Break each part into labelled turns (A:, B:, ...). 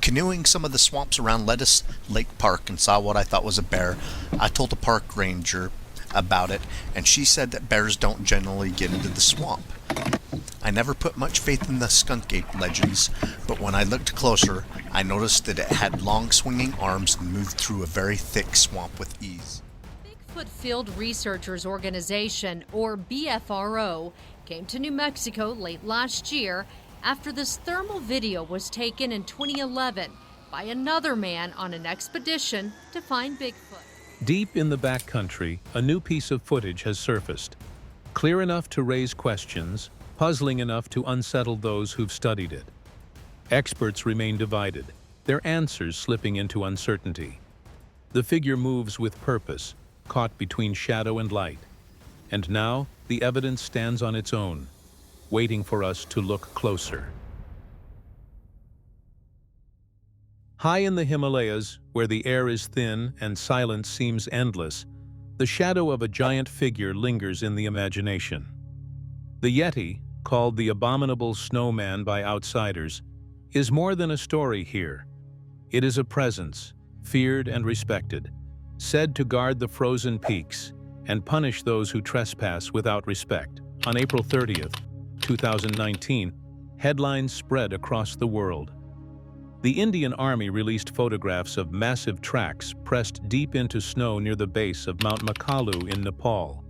A: canoeing some of the swamps around Lettuce Lake Park and saw what I thought was a bear. I told the park ranger about it, and she said that bears don't generally get into the swamp. I never put much faith in the skunk ape legends, but when I looked closer, I noticed that it had long swinging arms and moved through a very thick swamp with ease.
B: Bigfoot Field Researchers Organization, or BFRO, came to New Mexico late last year after this thermal video was taken in 2011 by another man on an expedition to find Bigfoot.
C: Deep in the backcountry, a new piece of footage has surfaced. Clear enough to raise questions, puzzling enough to unsettle those who've studied it. Experts remain divided, their answers slipping into uncertainty. The figure moves with purpose, caught between shadow and light. And now, the evidence stands on its own, waiting for us to look closer. High in the Himalayas, where the air is thin and silence seems endless, the shadow of a giant figure lingers in the imagination. The Yeti, called the abominable snowman by outsiders, is more than a story here. It is a presence, feared and respected, said to guard the frozen peaks and punish those who trespass without respect. On April 30th, 2019, headlines spread across the world. The Indian Army released photographs of massive tracks pressed deep into snow near the base of Mount Makalu in Nepal.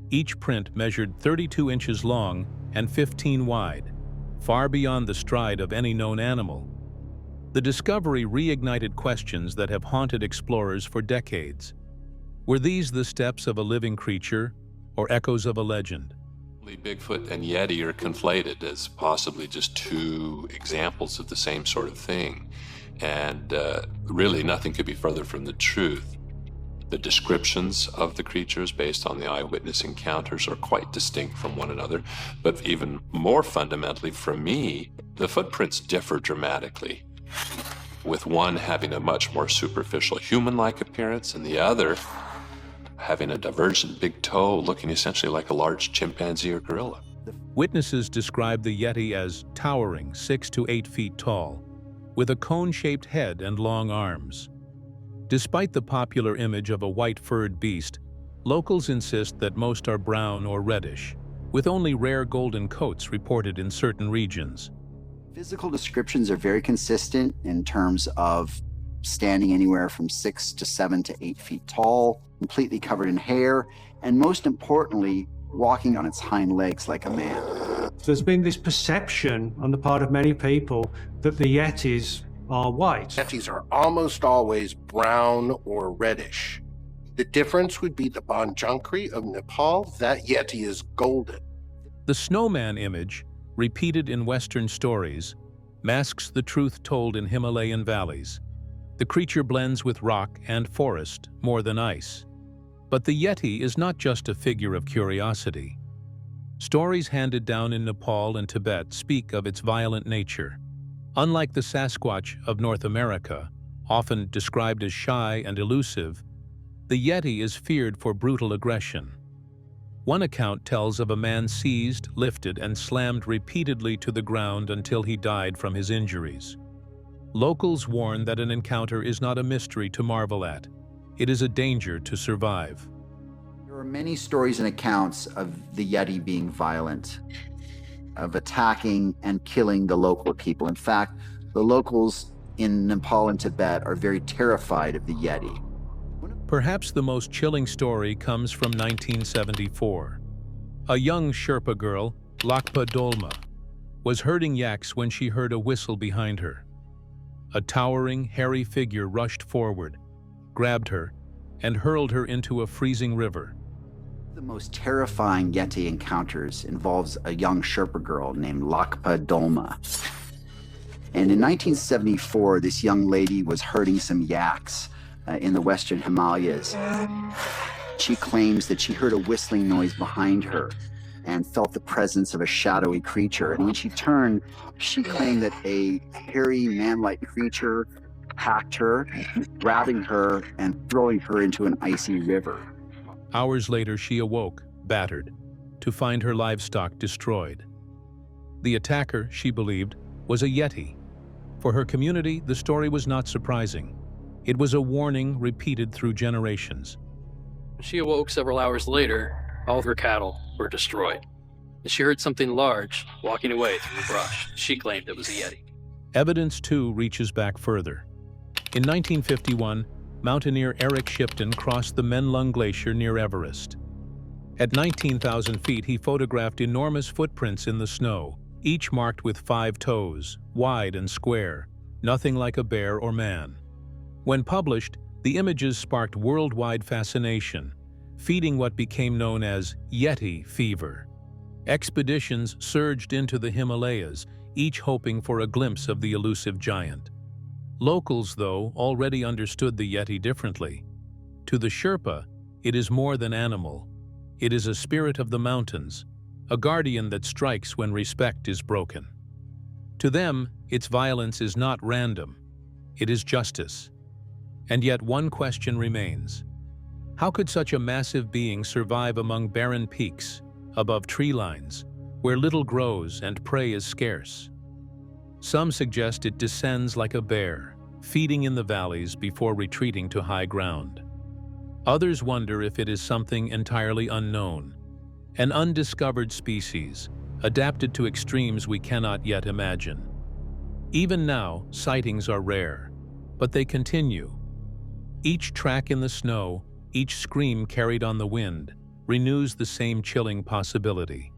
C: Each print measured 32 inches long and 15 wide, far beyond the stride of any known animal. The discovery reignited questions that have haunted explorers for decades. Were these the steps of a living creature or echoes of a legend?
D: Bigfoot and Yeti are conflated as possibly just two examples of the same sort of thing. And really nothing could be further from the truth. The descriptions of the creatures based on the eyewitness encounters are quite distinct from one another. But even more fundamentally for me, the footprints differ dramatically, with one having a much more superficial human-like appearance and the other having a divergent big toe looking essentially like a large chimpanzee or gorilla.
C: Witnesses describe the Yeti as towering 6 to 8 feet tall, with a cone-shaped head and long arms. Despite the popular image of a white-furred beast, locals insist that most are brown or reddish, with only rare golden coats reported in certain regions.
E: Physical descriptions are very consistent in terms of standing anywhere from 6 to 7 to 8 feet tall, completely covered in hair, and most importantly, walking on its hind legs like a man.
F: There's been this perception on the part of many people that the Yetis are white.
G: Yetis are almost always brown or reddish. The difference would be the Banjankri of Nepal. That Yeti is golden.
C: The snowman image, repeated in Western stories, masks the truth told in Himalayan valleys. The creature blends with rock and forest more than ice. But the Yeti is not just a figure of curiosity. Stories handed down in Nepal and Tibet speak of its violent nature. Unlike the Sasquatch of North America, often described as shy and elusive, the Yeti is feared for brutal aggression. One account tells of a man seized, lifted, and slammed repeatedly to the ground until he died from his injuries. Locals warn that an encounter is not a mystery to marvel at. It is a danger to survive.
E: There are many stories and accounts of the Yeti being violent, of attacking and killing the local people. In fact, the locals in Nepal and Tibet are very terrified of the Yeti.
C: Perhaps the most chilling story comes from 1974. A young Sherpa girl, Lakpa Dolma, was herding yaks when she heard a whistle behind her. A towering, hairy figure rushed forward, grabbed her, and hurled her into a freezing river.
E: The most terrifying Yeti encounters involves a young Sherpa girl named Lakpa Dolma. And in 1974, this young lady was herding some yaks in the Western Himalayas. She claims that she heard a whistling noise behind her and felt the presence of a shadowy creature. And when she turned, she claimed that a hairy, man-like creature attacked her, grabbing her and throwing her into an icy river.
C: Hours later, she awoke, battered, to find her livestock destroyed. The attacker, she believed, was a Yeti. For her community, the story was not surprising. It was a warning repeated through generations.
H: When she awoke several hours later, all of her cattle were destroyed. And she heard something large walking away through the brush. She claimed it was a Yeti.
C: Evidence, too, reaches back further. In 1951, mountaineer Eric Shipton crossed the Menlung Glacier near Everest. At 19,000 feet, he photographed enormous footprints in the snow, each marked with 5 toes, wide and square, nothing like a bear or man. When published, the images sparked worldwide fascination, feeding what became known as Yeti fever. Expeditions surged into the Himalayas, each hoping for a glimpse of the elusive giant. Locals, though, already understood the Yeti differently. To the Sherpa, it is more than animal. It is a spirit of the mountains, a guardian that strikes when respect is broken. To them, its violence is not random. It is justice. And yet one question remains. How could such a massive being survive among barren peaks, above tree lines, where little grows and prey is scarce? Some suggest it descends like a bear, feeding in the valleys before retreating to high ground. Others wonder if it is something entirely unknown, an undiscovered species, adapted to extremes we cannot yet imagine. Even now, sightings are rare, but they continue. Each track in the snow, each scream carried on the wind, renews the same chilling possibility.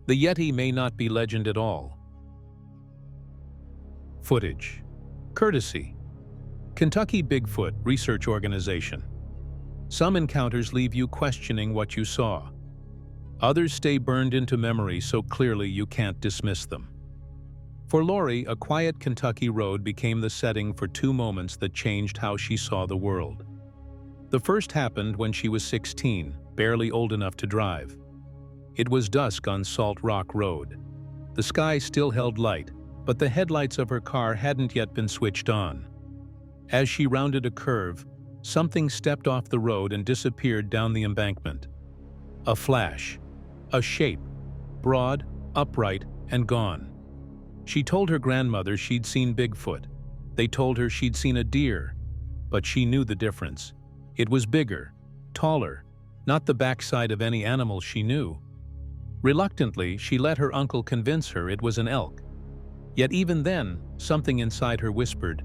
C: The Yeti may not be legend at all. Footage. Courtesy. Kentucky Bigfoot Research Organization. Some encounters leave you questioning what you saw. Others stay burned into memory so clearly you can't dismiss them. For Lori, a quiet Kentucky road became the setting for 2 moments that changed how she saw the world. The first happened when she was 16, barely old enough to drive. It was dusk on Salt Rock Road. The sky still held light, but the headlights of her car hadn't yet been switched on. As she rounded a curve, something stepped off the road and disappeared down the embankment. A flash, a shape, broad, upright, and gone. She told her grandmother she'd seen Bigfoot. They told her she'd seen a deer, but she knew the difference. It was bigger, taller, not the backside of any animal she knew. Reluctantly, she let her uncle convince her it was an elk. Yet even then, something inside her whispered,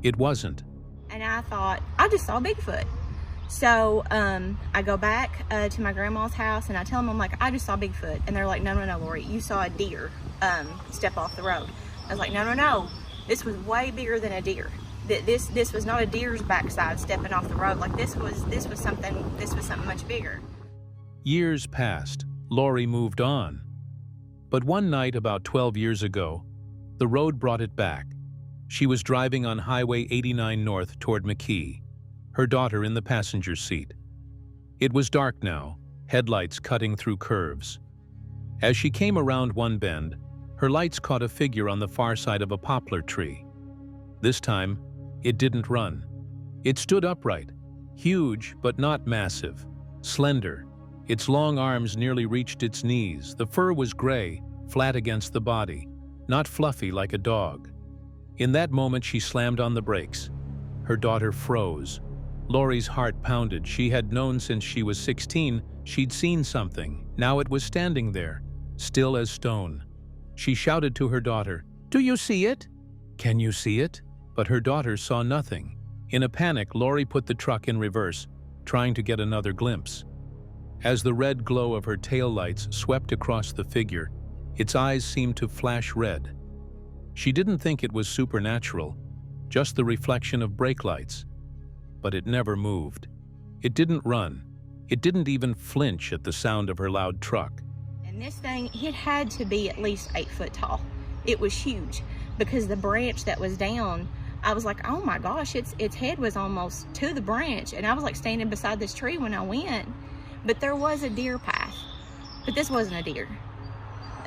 C: it wasn't.
I: And I thought, I just saw Bigfoot. So I go back to my grandma's house and I tell them, I'm like, I just saw Bigfoot. And they're like, no, Lori, you saw a deer step off the road. I was like, no, this was way bigger than a deer. This was not a deer's backside stepping off the road. Like this was something much bigger.
C: Years passed. Lori moved on. But one night about 12 years ago, the road brought it back. She was driving on Highway 89 north toward McKee, her daughter in the passenger seat. It was dark now, headlights cutting through curves. As she came around one bend, her lights caught a figure on the far side of a poplar tree. This time, it didn't run. It stood upright, huge but not massive, slender. Its long arms nearly reached its knees. The fur was gray, flat against the body, not fluffy like a dog. In that moment, she slammed on the brakes. Her daughter froze. Lori's heart pounded. She had known since she was 16 she'd seen something. Now it was standing there, still as stone. She shouted to her daughter, "Do you see it? Can you see it?" But her daughter saw nothing. In a panic, Lori put the truck in reverse, trying to get another glimpse. As the red glow of her taillights swept across the figure, its eyes seemed to flash red. She didn't think it was supernatural, just the reflection of brake lights. But it never moved. It didn't run. It didn't even flinch at the sound of her loud truck.
I: And this thing, it had to be at least 8 foot tall. It was huge because the branch that was down, I was like, oh my gosh, its head was almost to the branch. And I was like standing beside this tree when I went. But there was a deer path. But this wasn't a deer.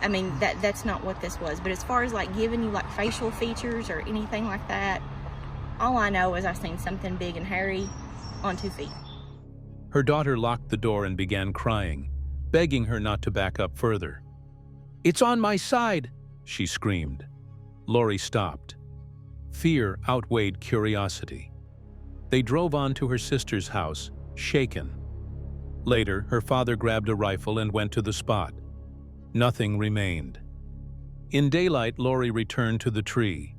I: I mean, that's not what this was. But as far as like giving you like facial features or anything like that, all I know is I seen something big and hairy on 2 feet.
C: Her daughter locked the door and began crying, begging her not to back up further. "It's on my side," she screamed. Lori stopped. Fear outweighed curiosity. They drove on to her sister's house, shaken. Later, her father grabbed a rifle and went to the spot. Nothing remained. In daylight, Lori returned to the tree.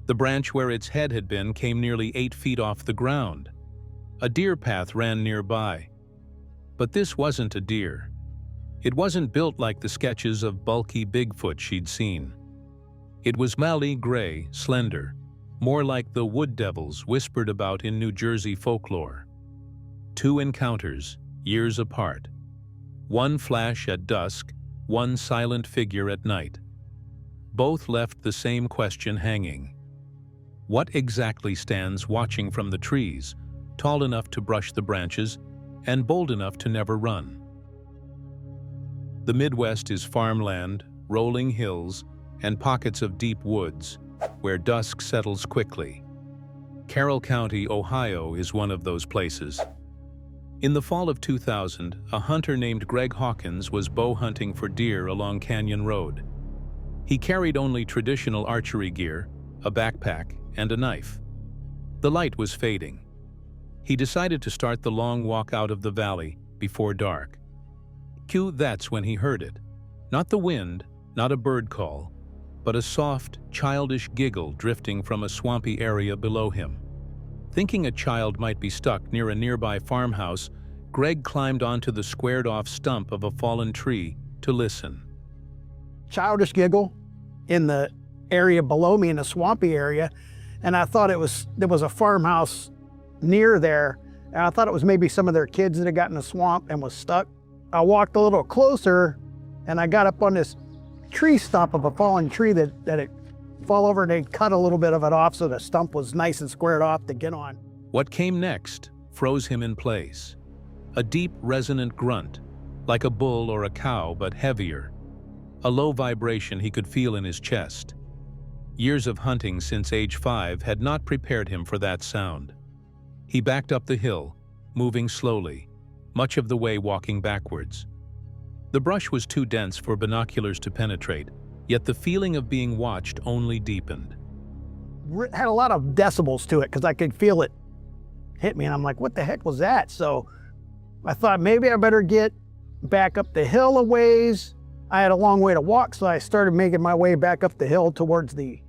C: The branch where its head had been came nearly 8 feet off the ground. A deer path ran nearby. But this wasn't a deer. It wasn't built like the sketches of bulky Bigfoot she'd seen. It was mallee gray, slender, more like the wood devils whispered about in New Jersey folklore. 2 encounters, years apart. One flash at dusk, one silent figure at night. Both left the same question hanging. What exactly stands watching from the trees, tall enough to brush the branches and bold enough to never run? The Midwest is farmland, rolling hills, and pockets of deep woods, where dusk settles quickly. Carroll County, Ohio is one of those places. In the fall of 2000, a hunter named Greg Hawkins was bow hunting for deer along Canyon Road. He carried only traditional archery gear, a backpack, and a knife. The light was fading. He decided to start the long walk out of the valley before dark. That's when he heard it. Not the wind, not a bird call, but a soft, childish giggle drifting from a swampy area below him. Thinking a child might be stuck near a nearby farmhouse, Greg climbed onto the squared-off stump of a fallen tree to listen.
J: Childish giggle in the area below me, in the swampy area, and I thought there was a farmhouse near there, and I thought it was maybe some of their kids that had gotten in the swamp and was stuck. I walked a little closer, and I got up on this tree stump of a fallen tree that it fall over, and they cut a little bit of it off so the stump was nice and squared off to get on.
C: What came next froze him in place. A deep, resonant grunt, like a bull or a cow, but heavier. A low vibration he could feel in his chest. Years of hunting since age 5 had not prepared him for that sound. He backed up the hill, moving slowly, much of the way walking backwards. The brush was too dense for binoculars to penetrate, yet the feeling of being watched only deepened.
J: It had a lot of decibels to it because I could feel it hit me, and I'm like, what the heck was that? So I thought maybe I better get back up the hill a ways. I had a long way to walk, so I started making my way back up the hill towards the...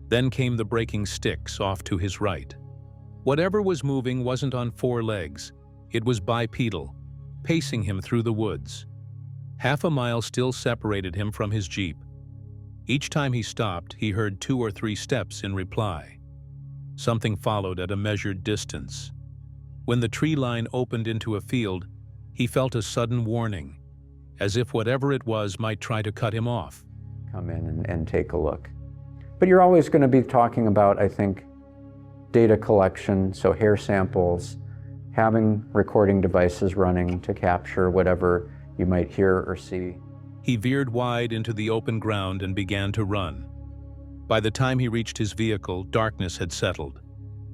C: Then came the breaking sticks off to his right. Whatever was moving wasn't on 4 legs. It was bipedal, pacing him through the woods. Half a mile still separated him from his Jeep. Each time he stopped, he heard 2 or 3 steps in reply. Something followed at a measured distance. When the tree line opened into a field, he felt a sudden warning, as if whatever it was might try to cut him off.
K: Come in and take a look. But you're always going to be talking about, I think, data collection, so hair samples, having recording devices running to capture whatever you might hear or see.
C: He veered wide into the open ground and began to run. By the time he reached his vehicle, darkness had settled.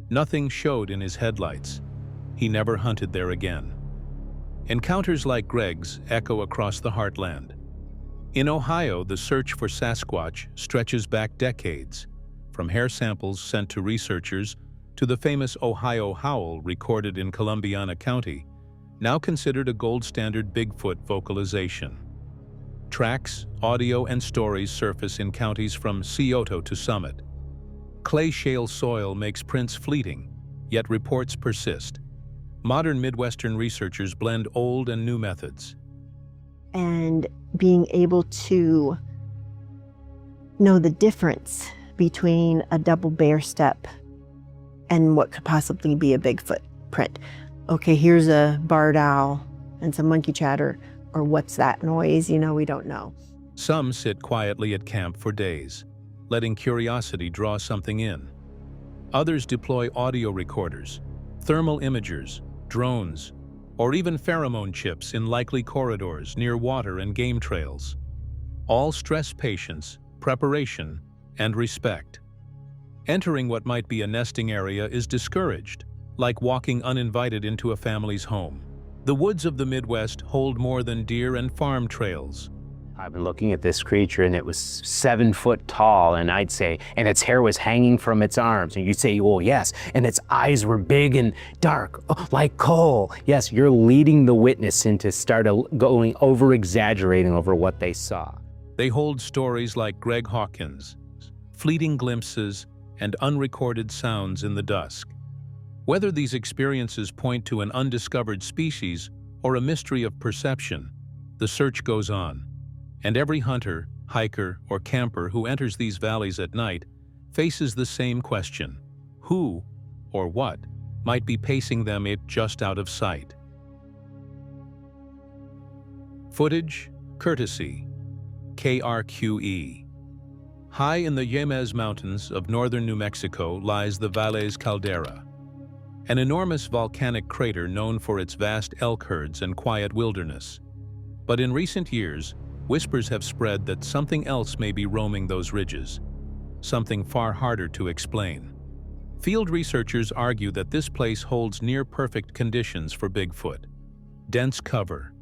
C: Nothing showed in his headlights. He never hunted there again. Encounters like Greg's echo across the heartland. In Ohio, the search for Sasquatch stretches back decades, from hair samples sent to researchers to the famous Ohio howl recorded in Columbiana County, now considered a gold standard Bigfoot vocalization. Tracks, audio, and stories surface in counties from Scioto to Summit. Clay shale soil makes prints fleeting, yet reports persist. Modern Midwestern researchers blend old and new methods.
L: And being able to know the difference between a double bear step and what could possibly be a Bigfoot print. Okay, here's a barred owl and some monkey chatter, or what's that noise? We don't know.
C: Some sit quietly at camp for days, letting curiosity draw something in. Others deploy audio recorders, thermal imagers, drones, or even pheromone chips in likely corridors near water and game trails. All stress patience, preparation, and respect. Entering what might be a nesting area is discouraged, like walking uninvited into a family's home. The woods of the Midwest hold more than deer and farm trails.
M: I've been looking at this creature and it was 7 foot tall, and I'd say, and its hair was hanging from its arms. And you'd say, well, yes, and its eyes were big and dark, like coal. Yes, you're leading the witness into going over-exaggerating over what they saw.
C: They hold stories like Greg Hawkins, fleeting glimpses and unrecorded sounds in the dusk. Whether these experiences point to an undiscovered species or a mystery of perception, the search goes on. And every hunter, hiker, or camper who enters these valleys at night faces the same question: who or what might be pacing them just out of sight? Footage, courtesy, KRQE. High in the Jemez Mountains of northern New Mexico lies the Valles Caldera, an enormous volcanic crater known for its vast elk herds and quiet wilderness. But in recent years, whispers have spread that something else may be roaming those ridges, something far harder to explain. Field researchers argue that this place holds near-perfect conditions for Bigfoot: dense cover,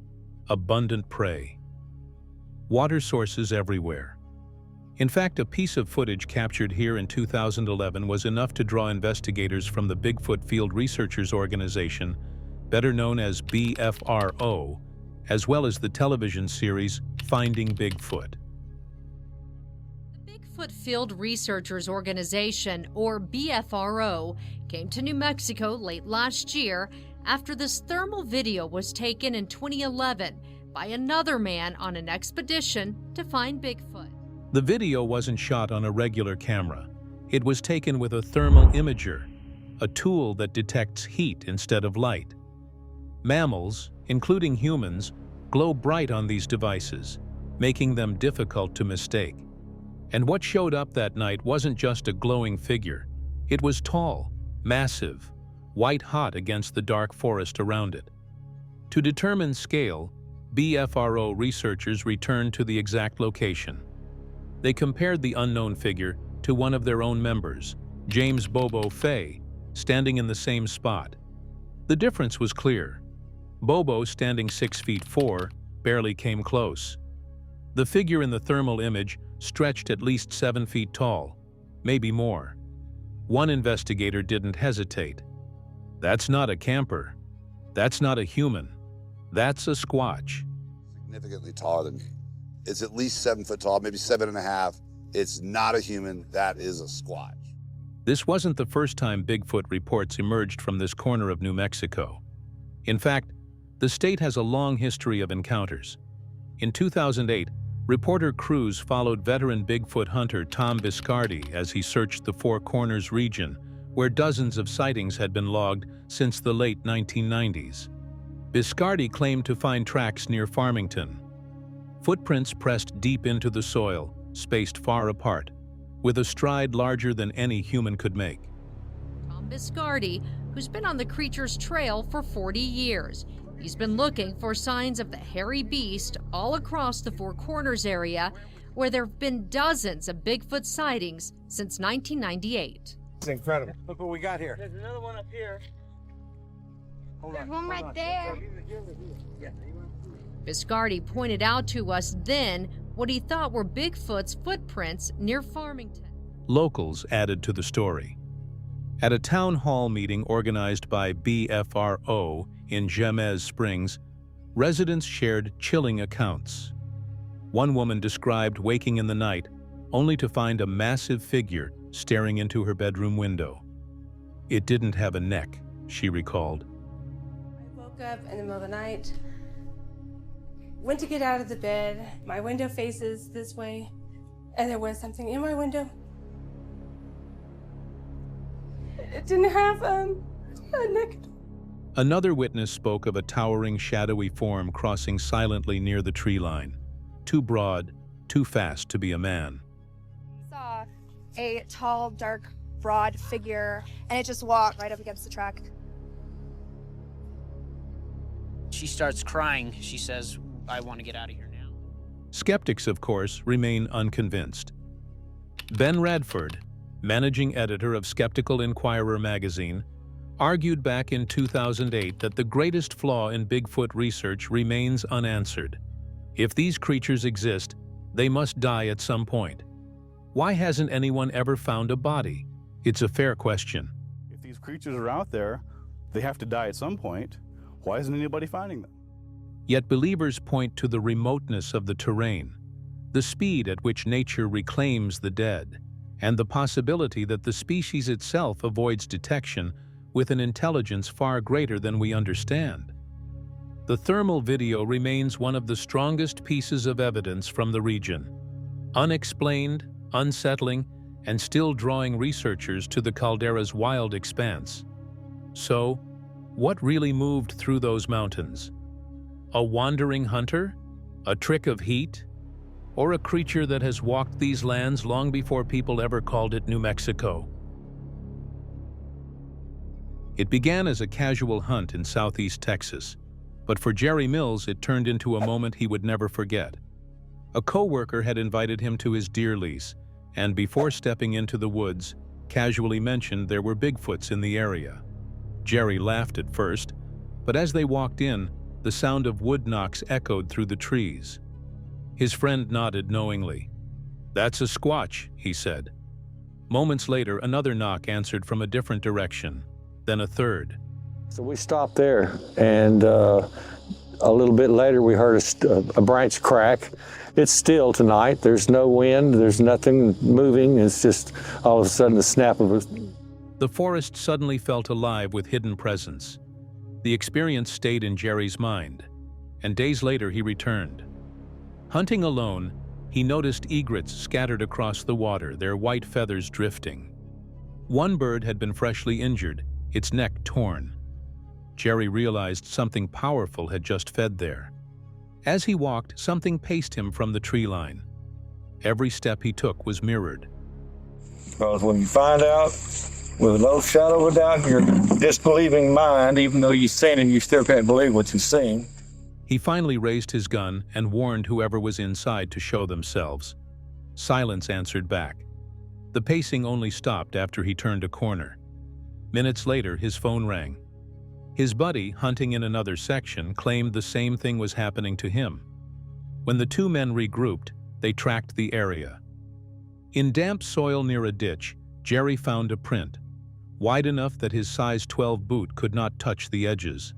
C: abundant prey, water sources everywhere. In fact, a piece of footage captured here in 2011 was enough to draw investigators from the Bigfoot Field Researchers Organization, better known as BFRO, as well as the television series Finding Bigfoot.
B: The Bigfoot Field Researchers Organization, or BFRO, came to New Mexico late last year after this thermal video was taken in 2011 by another man on an expedition to find Bigfoot.
C: The video wasn't shot on a regular camera. It was taken with a thermal imager, a tool that detects heat instead of light. Mammals, including humans, glow bright on these devices, making them difficult to mistake. And what showed up that night wasn't just a glowing figure. It was tall, massive, white-hot against the dark forest around it. To determine scale, BFRO researchers returned to the exact location. They compared the unknown figure to one of their own members, James Bobo Fay, standing in the same spot. The difference was clear. Bobo, standing 6'4", barely came close. The figure in the thermal image stretched at least 7 feet tall, maybe more. One investigator didn't hesitate. That's not a camper. That's not a human. That's a squatch.
N: Significantly taller than me. It's at least 7 foot tall, maybe 7.5. It's not a human. That is a squatch.
C: This wasn't the first time Bigfoot reports emerged from this corner of New Mexico. In fact, the state has a long history of encounters. In 2008, reporter crews followed veteran Bigfoot hunter Tom Biscardi as he searched the Four Corners region, where dozens of sightings had been logged since the late 1990s. Biscardi claimed to find tracks near Farmington. Footprints pressed deep into the soil, spaced far apart, with a stride larger than any human could make.
B: Tom Biscardi, who's been on the creature's trail for 40 years. He's been looking for signs of the hairy beast all across the Four Corners area, where there have been dozens of Bigfoot sightings since 1998.
O: It's incredible. Look what we got here. There's another one up here.
P: There's one right there.
B: Biscardi pointed out to us then what he thought were Bigfoot's footprints near Farmington.
C: Locals added to the story. At a town hall meeting organized by BFRO in Jemez Springs, residents shared chilling accounts. One woman described waking in the night only to find a massive figure staring into her bedroom window. It didn't have a neck, she recalled.
Q: I woke up in the middle of the night, went to get out of the bed. My window faces this way, and there was something in my window. It didn't have a neck.
C: Another witness spoke of a towering, shadowy form crossing silently near the tree line. Too broad, too fast to be a man.
P: I saw a tall, dark, broad figure, and it just walked right up against the truck.
R: She starts crying. She says, I want to get out of here now.
C: Skeptics, of course, remain unconvinced. Ben Radford, managing editor of Skeptical Inquirer magazine, argued back in 2008 that the greatest flaw in Bigfoot research remains unanswered. If these creatures exist, they must die at some point. Why hasn't anyone ever found a body? It's a fair question.
S: If these creatures are out there, they have to die at some point. Why isn't anybody finding them?
C: Yet believers point to the remoteness of the terrain, the speed at which nature reclaims the dead, and the possibility that the species itself avoids detection with an intelligence far greater than we understand. The thermal video remains one of the strongest pieces of evidence from the region. Unexplained, unsettling, and still drawing researchers to the caldera's wild expanse. So, what really moved through those mountains? A wandering hunter? A trick of heat? Or a creature that has walked these lands long before people ever called it New Mexico? It began as a casual hunt in southeast Texas, but for Jerry Mills it turned into a moment he would never forget. A co-worker had invited him to his deer lease, and before stepping into the woods, casually mentioned there were Bigfoots in the area. Jerry laughed at first, but as they walked in, the sound of wood knocks echoed through the trees. His friend nodded knowingly. "That's a squatch," he said. Moments later, another knock answered from a different direction, then a third.
T: So we stopped there, and a little bit later we heard a branch crack. It's still tonight. There's no wind. There's nothing moving. It's just all of a sudden the snap of a...
C: The forest suddenly felt alive with hidden presence. The experience stayed in Jerry's mind, and days later he returned. Hunting alone, he noticed egrets scattered across the water, their white feathers drifting. One bird had been freshly injured, its neck torn. Jerry realized something powerful had just fed there. As he walked, something paced him from the tree line. Every step he took was mirrored.
T: Because when you find out, with no shadow of a doubt, your disbelieving mind, even though you've seen it, you still can't believe what you've seen.
C: He finally raised his gun and warned whoever was inside to show themselves. Silence answered back. The pacing only stopped after he turned a corner. Minutes later, his phone rang. His buddy, hunting in another section, claimed the same thing was happening to him. When the two men regrouped, they tracked the area. In damp soil near a ditch, Jerry found a print, wide enough that his size 12 boot could not touch the edges.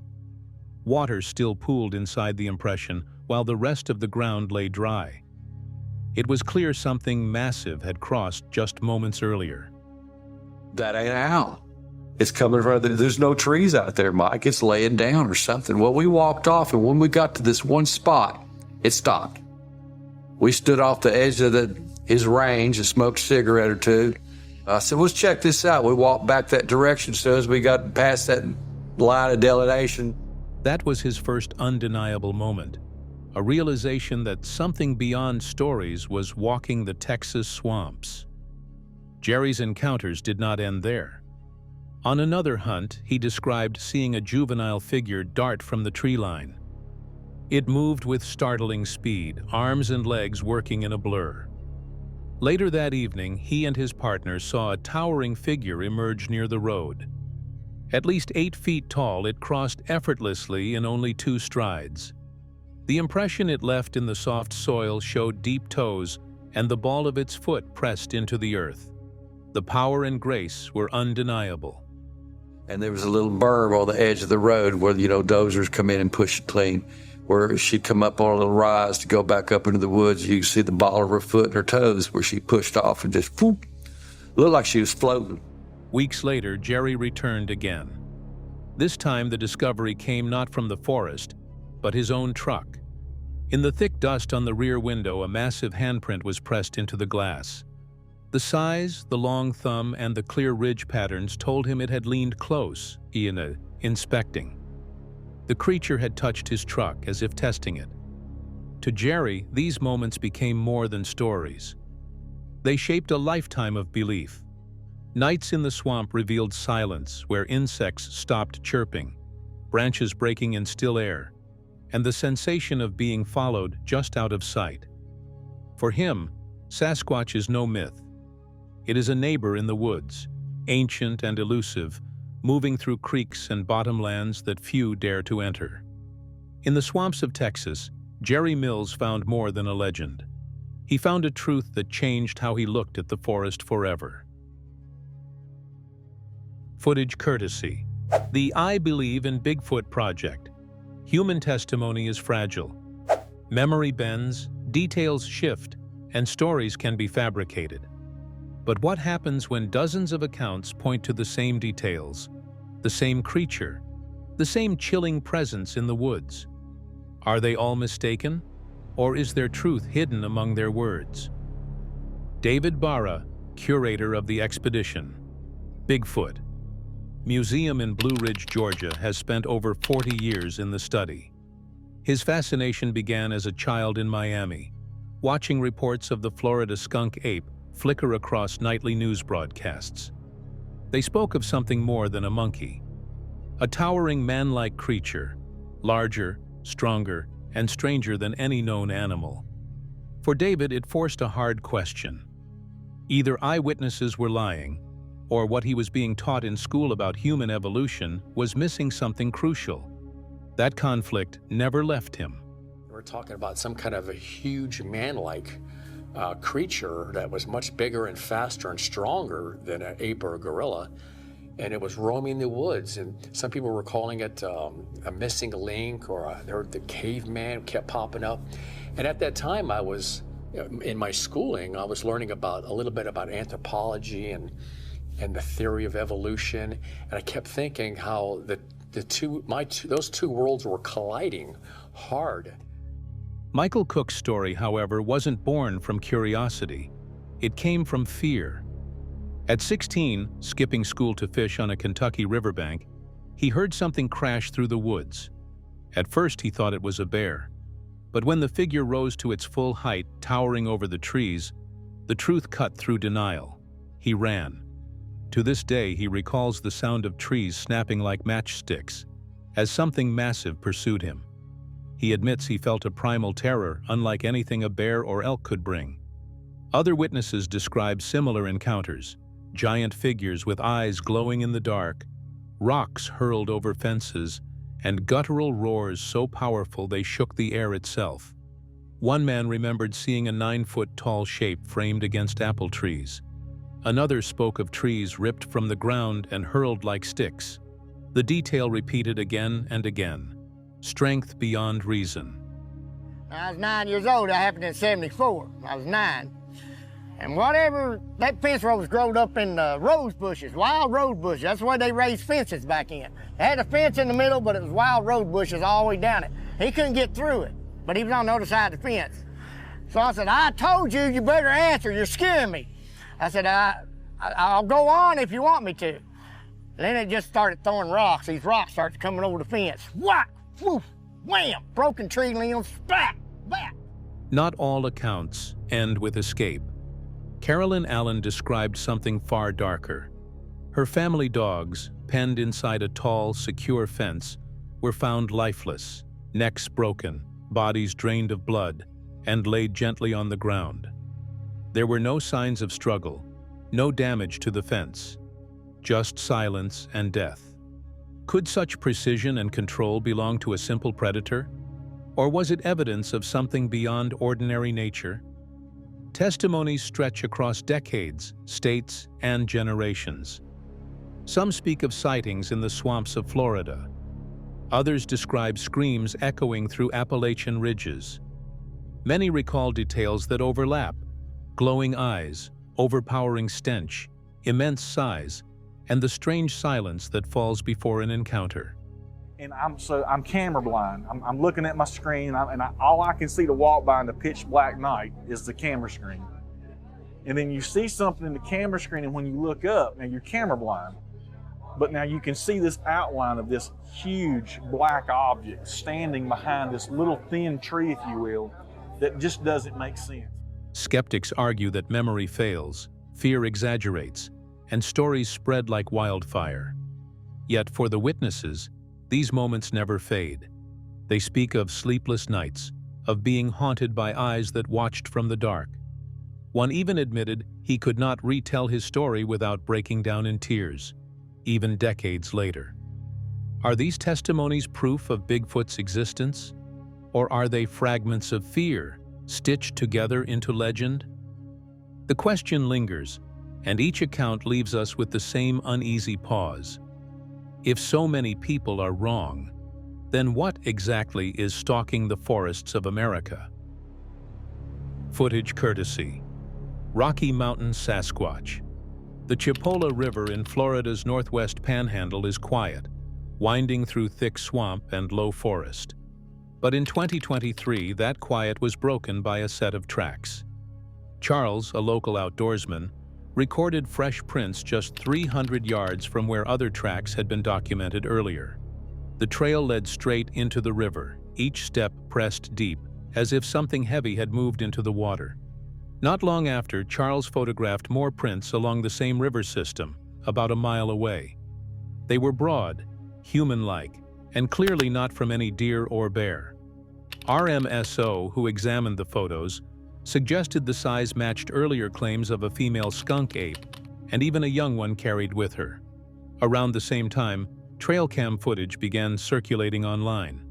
C: Water still pooled inside the impression, while the rest of the ground lay dry. It was clear something massive had crossed just moments earlier.
U: That ain't an owl. It's coming from, there's no trees out there, Mike. It's laying down or something. Well, we walked off, and when we got to this one spot, it stopped. We stood off the edge of his range and smoked a cigarette or two. I said, let's check this out. We walked back that direction as soon as we got past that line of delineation.
C: That was his first undeniable moment, a realization that something beyond stories was walking the Texas swamps. Jerry's encounters did not end there. On another hunt, he described seeing a juvenile figure dart from the tree line. It moved with startling speed, arms and legs working in a blur. Later that evening, he and his partner saw a towering figure emerge near the road. At least 8 feet tall, it crossed effortlessly in only 2 strides. The impression it left in the soft soil showed deep toes and the ball of its foot pressed into the earth. The power and grace were undeniable.
U: And there was a little berm on the edge of the road where, dozers come in and push it clean, where she'd come up on a little rise to go back up into the woods. You could see the ball of her foot and her toes where she pushed off and just whoop, looked like she was floating.
C: Weeks later, Jerry returned again. This time, the discovery came not from the forest, but his own truck. In the thick dust on the rear window, a massive handprint was pressed into the glass. The size, the long thumb, and the clear ridge patterns told him it had leaned close, inspecting. The creature had touched his truck as if testing it. To Jerry, these moments became more than stories. They shaped a lifetime of belief. Nights in the swamp revealed silence where insects stopped chirping, branches breaking in still air, and the sensation of being followed just out of sight. For him, Sasquatch is no myth. It is a neighbor in the woods, ancient and elusive, moving through creeks and bottomlands that few dare to enter. In the swamps of Texas, Jerry Mills found more than a legend. He found a truth that changed how he looked at the forest forever. Footage courtesy. The I Believe in Bigfoot project. Human testimony is fragile. Memory bends, details shift, and stories can be fabricated. But what happens when dozens of accounts point to the same details, the same creature, the same chilling presence in the woods? Are they all mistaken, or is there truth hidden among their words? David Barra, curator of the expedition. Bigfoot. Museum in Blue Ridge, Georgia, has spent over 40 years in the study. His fascination began as a child in Miami, watching reports of the Florida skunk ape flicker across nightly news broadcasts. They spoke of something more than a monkey. A towering man-like creature, larger, stronger, and stranger than any known animal. For David, it forced a hard question. Either eyewitnesses were lying, or what he was being taught in school about human evolution was missing something crucial. That conflict never left him.
A: We're talking about some kind of a huge man-like creature that was much bigger and faster and stronger than an ape or a gorilla. And it was roaming the woods, and some people were calling it a missing link, or the caveman kept popping up. And at that time, I was, in my schooling, I was learning a little bit about anthropology and the theory of evolution. And I kept thinking how those two worlds were colliding hard.
C: Michael Cook's story, however, wasn't born from curiosity. It came from fear. At 16, skipping school to fish on a Kentucky riverbank, he heard something crash through the woods. At first, he thought it was a bear. But when the figure rose to its full height, towering over the trees, the truth cut through denial. He ran. To this day, he recalls the sound of trees snapping like matchsticks, as something massive pursued him. He admits he felt a primal terror unlike anything a bear or elk could bring. Other witnesses describe similar encounters. Giant figures with eyes glowing in the dark, rocks hurled over fences, and guttural roars so powerful they shook the air itself. One man remembered seeing a 9-foot-tall shape framed against apple trees. Another spoke of trees ripped from the ground and hurled like sticks. The detail repeated again and again. Strength beyond reason.
V: I was 9 years old. That happened in '74. I was 9. And whatever, that fence row was growed up in rose bushes, wild rose bushes. That's why they raised fences back in. They had a fence in the middle, but it was wild rose bushes all the way down it. He couldn't get through it, but he was on the other side of the fence. So I said, I told you, you better answer. You're scaring me. I said, I'll go on if you want me to. And then it just started throwing rocks. These rocks started coming over the fence. Whack, woof, wham, broken tree limbs, splat, splat.
C: Not all accounts end with escape. Carolyn Allen described something far darker. Her family dogs, penned inside a tall, secure fence, were found lifeless, necks broken, bodies drained of blood, and laid gently on the ground. There were no signs of struggle, no damage to the fence, just silence and death. Could such precision and control belong to a simple predator? Or was it evidence of something beyond ordinary nature? Testimonies stretch across decades, states, and generations. Some speak of sightings in the swamps of Florida. Others describe screams echoing through Appalachian ridges. Many recall details that overlap: glowing eyes, overpowering stench, immense size, and the strange silence that falls before an encounter.
O: And I'm camera blind. I'm looking at my screen, all I can see to walk by in the pitch black night is the camera screen. And then you see something in the camera screen, and when you look up, now you're camera blind, but now you can see this outline of this huge black object standing behind this little thin tree, if you will, that just doesn't make sense.
C: Skeptics argue that memory fails, fear exaggerates, and stories spread like wildfire. Yet for the witnesses, these moments never fade. They speak of sleepless nights, of being haunted by eyes that watched from the dark. One even admitted he could not retell his story without breaking down in tears, even decades later. Are these testimonies proof of Bigfoot's existence? Or are they fragments of fear, stitched together into legend? The question lingers, and each account leaves us with the same uneasy pause. If so many people are wrong, then what exactly is stalking the forests of America? Footage courtesy: Rocky Mountain Sasquatch. The Chipola River in Florida's northwest panhandle is quiet, winding through thick swamp and low forest. But in 2023, that quiet was broken by a set of tracks. Charles, a local outdoorsman, recorded fresh prints just 300 yards from where other tracks had been documented earlier. The trail led straight into the river, each step pressed deep, as if something heavy had moved into the water. Not long after, Charles photographed more prints along the same river system, about a mile away. They were broad, human-like, and clearly not from any deer or bear. RMSO, who examined the photos, suggested the size matched earlier claims of a female skunk ape, and even a young one carried with her. Around the same time, trail cam footage began circulating online.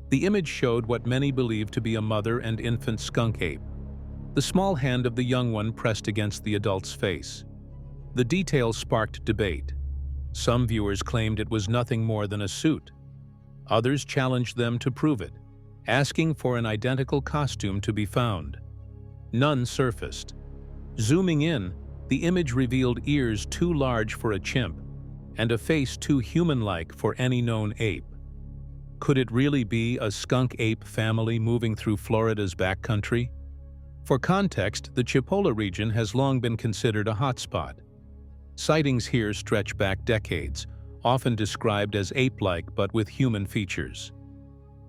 C: The image showed what many believed to be a mother and infant skunk ape, the small hand of the young one pressed against the adult's face. The details sparked debate. Some viewers claimed it was nothing more than a suit. Others challenged them to prove it, asking for an identical costume to be found. None surfaced. Zooming in, the image revealed ears too large for a chimp and a face too human-like for any known ape. Could it really be a skunk ape family moving through Florida's backcountry? For context, the Chipola region has long been considered a hotspot. Sightings here stretch back decades, often described as ape-like but with human features.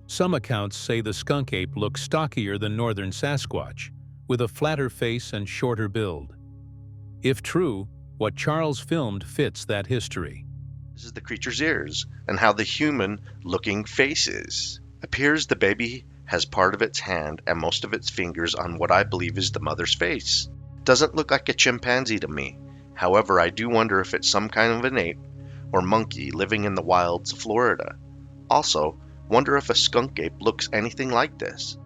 C: Some accounts say the skunk ape looks stockier than northern Sasquatch, with a flatter face and shorter build. If true, what Charles filmed fits that history.
D: This is the creature's ears and how the human-looking face is. Appears the baby has part of its hand and most of its fingers on what I believe is the mother's face. Doesn't look like a chimpanzee to me. However, I do wonder if it's some kind of an ape or monkey living in the wilds of Florida. Also, wonder if a skunk ape looks anything like this.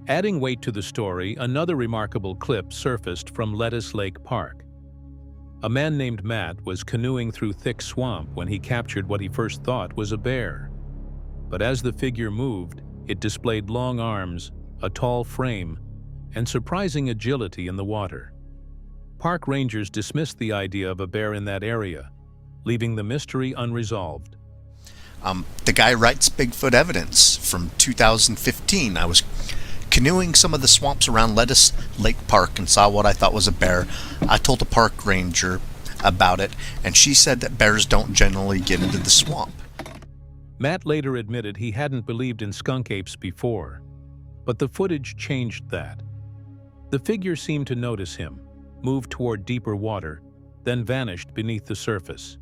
C: Adding weight to the story, another remarkable clip surfaced from Lettuce Lake Park. A man named Matt was canoeing through thick swamp when he captured what he first thought was a bear. But as the figure moved, it displayed long arms, a tall frame, and surprising agility in the water. Park rangers dismissed the idea of a bear in that area, leaving the mystery unresolved.
F: The guy writes Bigfoot evidence from 2015. I was canoeing some of the swamps around Lettuce Lake Park and saw what I thought was a bear. I told a park ranger about it, and she said that bears don't generally get into the swamp.
C: Matt later admitted he hadn't believed in skunk apes before, but the footage changed that. The figure seemed to notice him, moved toward deeper water, then vanished beneath the surface.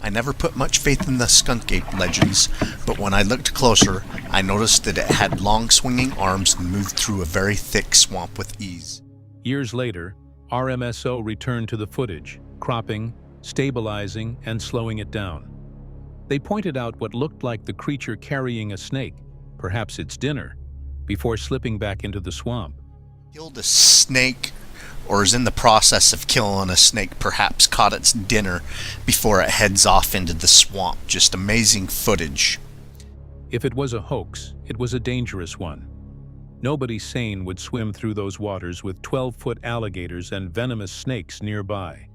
F: I never put much faith in the skunk ape legends, but when I looked closer, I noticed that it had long swinging arms and moved through a very thick swamp with ease.
C: Years later, RMSO returned to the footage, cropping, stabilizing, and slowing it down. They pointed out what looked like the creature carrying a snake, perhaps its dinner, before slipping back into the swamp.
F: Killed a snake, or is in the process of killing a snake, perhaps caught its dinner before it heads off into the swamp. Just amazing footage.
C: If it was a hoax, it was a dangerous one. Nobody sane would swim through those waters with 12-foot alligators and venomous snakes nearby.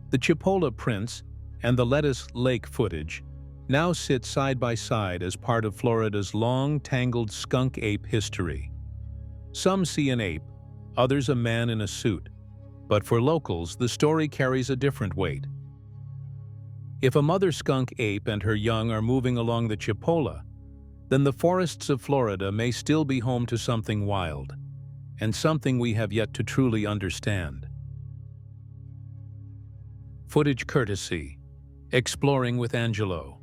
C: The Chipola prints and the Lettuce Lake footage now sit side by side as part of Florida's long, tangled skunk ape history. Some see an ape, others a man in a suit, but for locals, the story carries a different weight. If a mother skunk ape and her young are moving along the Chipola, then the forests of Florida may still be home to something wild, and something we have yet to truly understand. Footage courtesy: Exploring with Angelo.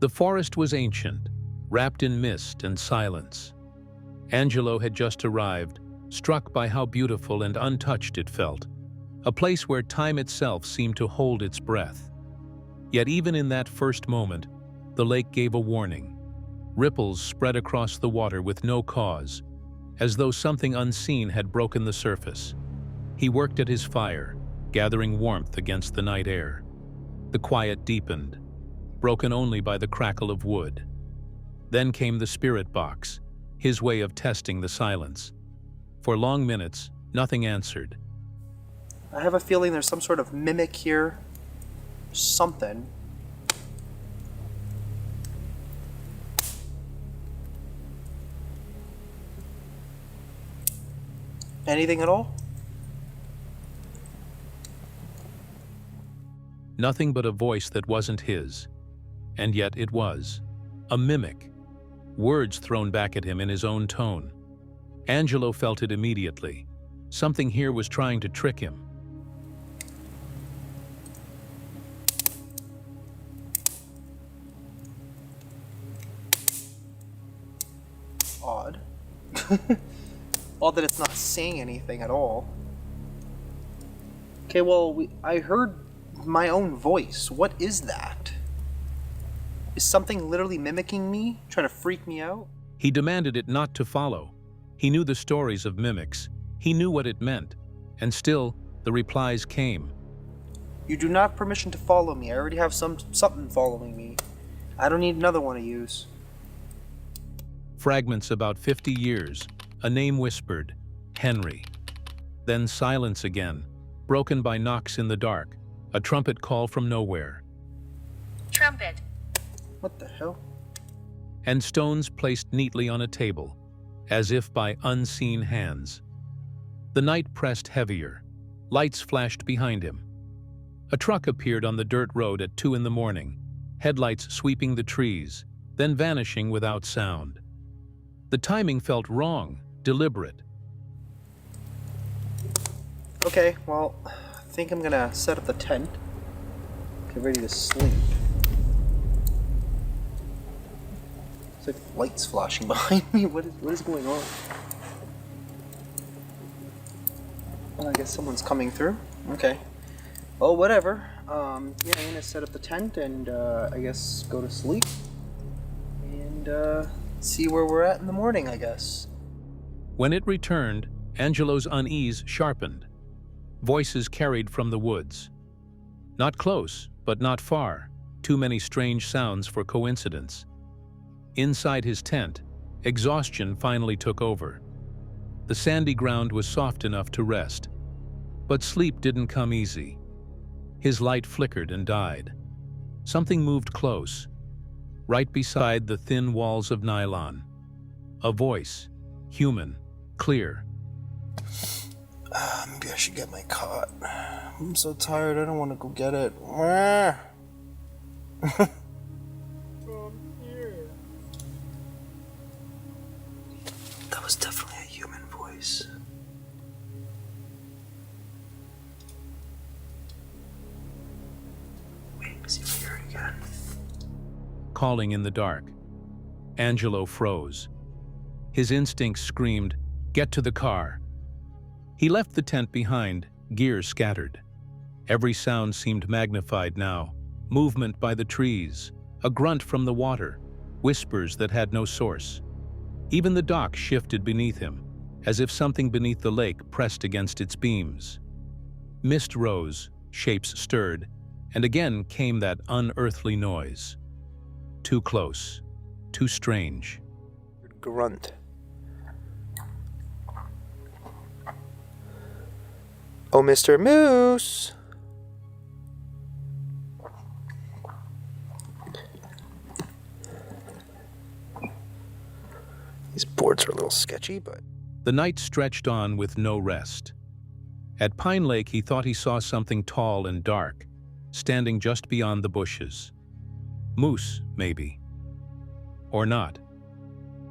C: The forest was ancient, wrapped in mist and silence. Angelo had just arrived, struck by how beautiful and untouched it felt, a place where time itself seemed to hold its breath. Yet even in that first moment, the lake gave a warning. Ripples spread across the water with no cause, as though something unseen had broken the surface. He worked at his fire, gathering warmth against the night air. The quiet deepened, broken only by the crackle of wood. Then came the spirit box, his way of testing the silence. For long minutes, nothing answered.
E: I have a feeling there's some sort of mimic here. Something. Anything at all?
C: Nothing but a voice that wasn't his. And yet it was. A mimic. Words thrown back at him in his own tone. Angelo felt it immediately. Something here was trying to trick him.
E: Odd. Odd that it's not saying anything at all. Okay, well, I heard my own voice. What is that? Is something literally mimicking me? Trying to freak me out?
C: He demanded it not to follow. He knew the stories of mimics. He knew what it meant. And still, the replies came.
E: You do not have permission to follow me. I already have something following me. I don't need another one to use.
C: Fragments about 50 years. A name whispered. Henry. Then silence again, broken by knocks in the dark. A trumpet call from nowhere.
P: Trumpet.
E: What the hell?
C: And stones placed neatly on a table, as if by unseen hands. The night pressed heavier. Lights flashed behind him. A truck appeared on the dirt road at 2 a.m, headlights sweeping the trees, then vanishing without sound. The timing felt wrong, deliberate.
E: Okay, well, I think I'm gonna set up the tent. Get ready to sleep. There's like lights flashing behind me. What is going on? Well, I guess someone's coming through. Okay. Well, whatever. Yeah, I'm gonna set up the tent and I guess go to sleep. And see where we're at in the morning, I guess.
C: When it returned, Angelo's unease sharpened. Voices carried from the woods. Not close, but not far. Too many strange sounds for coincidence. Inside his tent, exhaustion finally took over. The sandy ground was soft enough to rest. But sleep didn't come easy. His light flickered and died. Something moved close, right beside the thin walls of nylon. A voice, human, clear.
E: Maybe I should get my cot. I'm so tired, I don't want to go get it. That was definitely a human voice. Wait, see if I hear it again.
C: Calling in the dark. Angelo froze. His instincts screamed, "Get to the car." He left the tent behind, gear scattered. Every sound seemed magnified now. Movement by the trees, a grunt from the water, whispers that had no source. Even the dock shifted beneath him, as if something beneath the lake pressed against its beams. Mist rose, shapes stirred, and again came that unearthly noise. Too close, too strange.
E: Grunt. Oh, Mr. Moose! These boards are a little sketchy, but...
C: The night stretched on with no rest. At Pine Lake, he thought he saw something tall and dark, standing just beyond the bushes. Moose, maybe. Or not.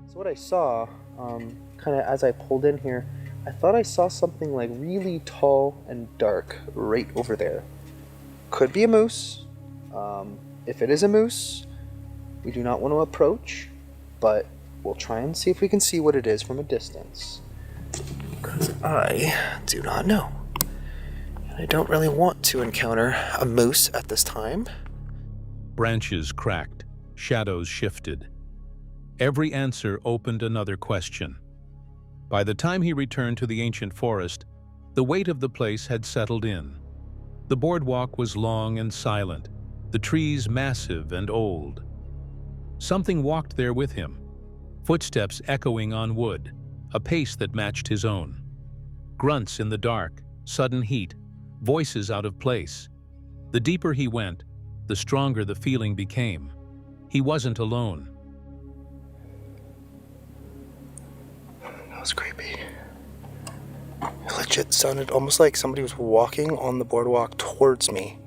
E: So what I saw, kind of as I pulled in here, I thought I saw something like really tall and dark right over there. Could be a moose. If it is a moose, we do not want to approach, but we'll try and see if we can see what it is from a distance. Because I do not know. And I don't really want to encounter a moose at this time.
C: Branches cracked, shadows shifted. Every answer opened another question. By the time he returned to the ancient forest, the weight of the place had settled in. The boardwalk was long and silent, the trees massive and old. Something walked there with him, footsteps echoing on wood, a pace that matched his own. Grunts in the dark, sudden heat, voices out of place. The deeper he went, the stronger the feeling became. He wasn't alone.
E: That was creepy. It legit sounded almost like somebody was walking on the boardwalk towards me.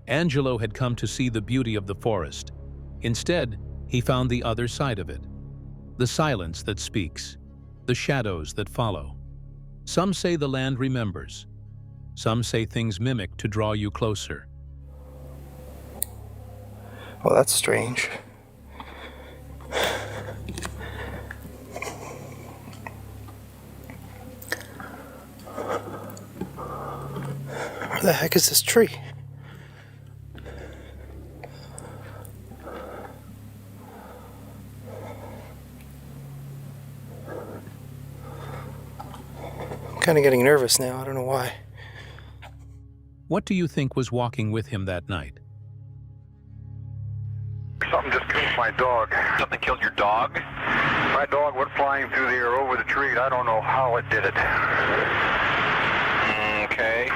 C: Angelo had come to see the beauty of the forest. Instead, he found the other side of it. The silence that speaks, the shadows that follow. Some say the land remembers. Some say things mimic to draw you closer.
E: Well, that's strange. Where the heck is this tree? I'm kind of getting nervous now. I don't know why.
C: What do you think was walking with him that night?
G: Something just killed my dog. Something killed your dog? My dog went flying through the air over the tree. I don't know how it did it. Okay.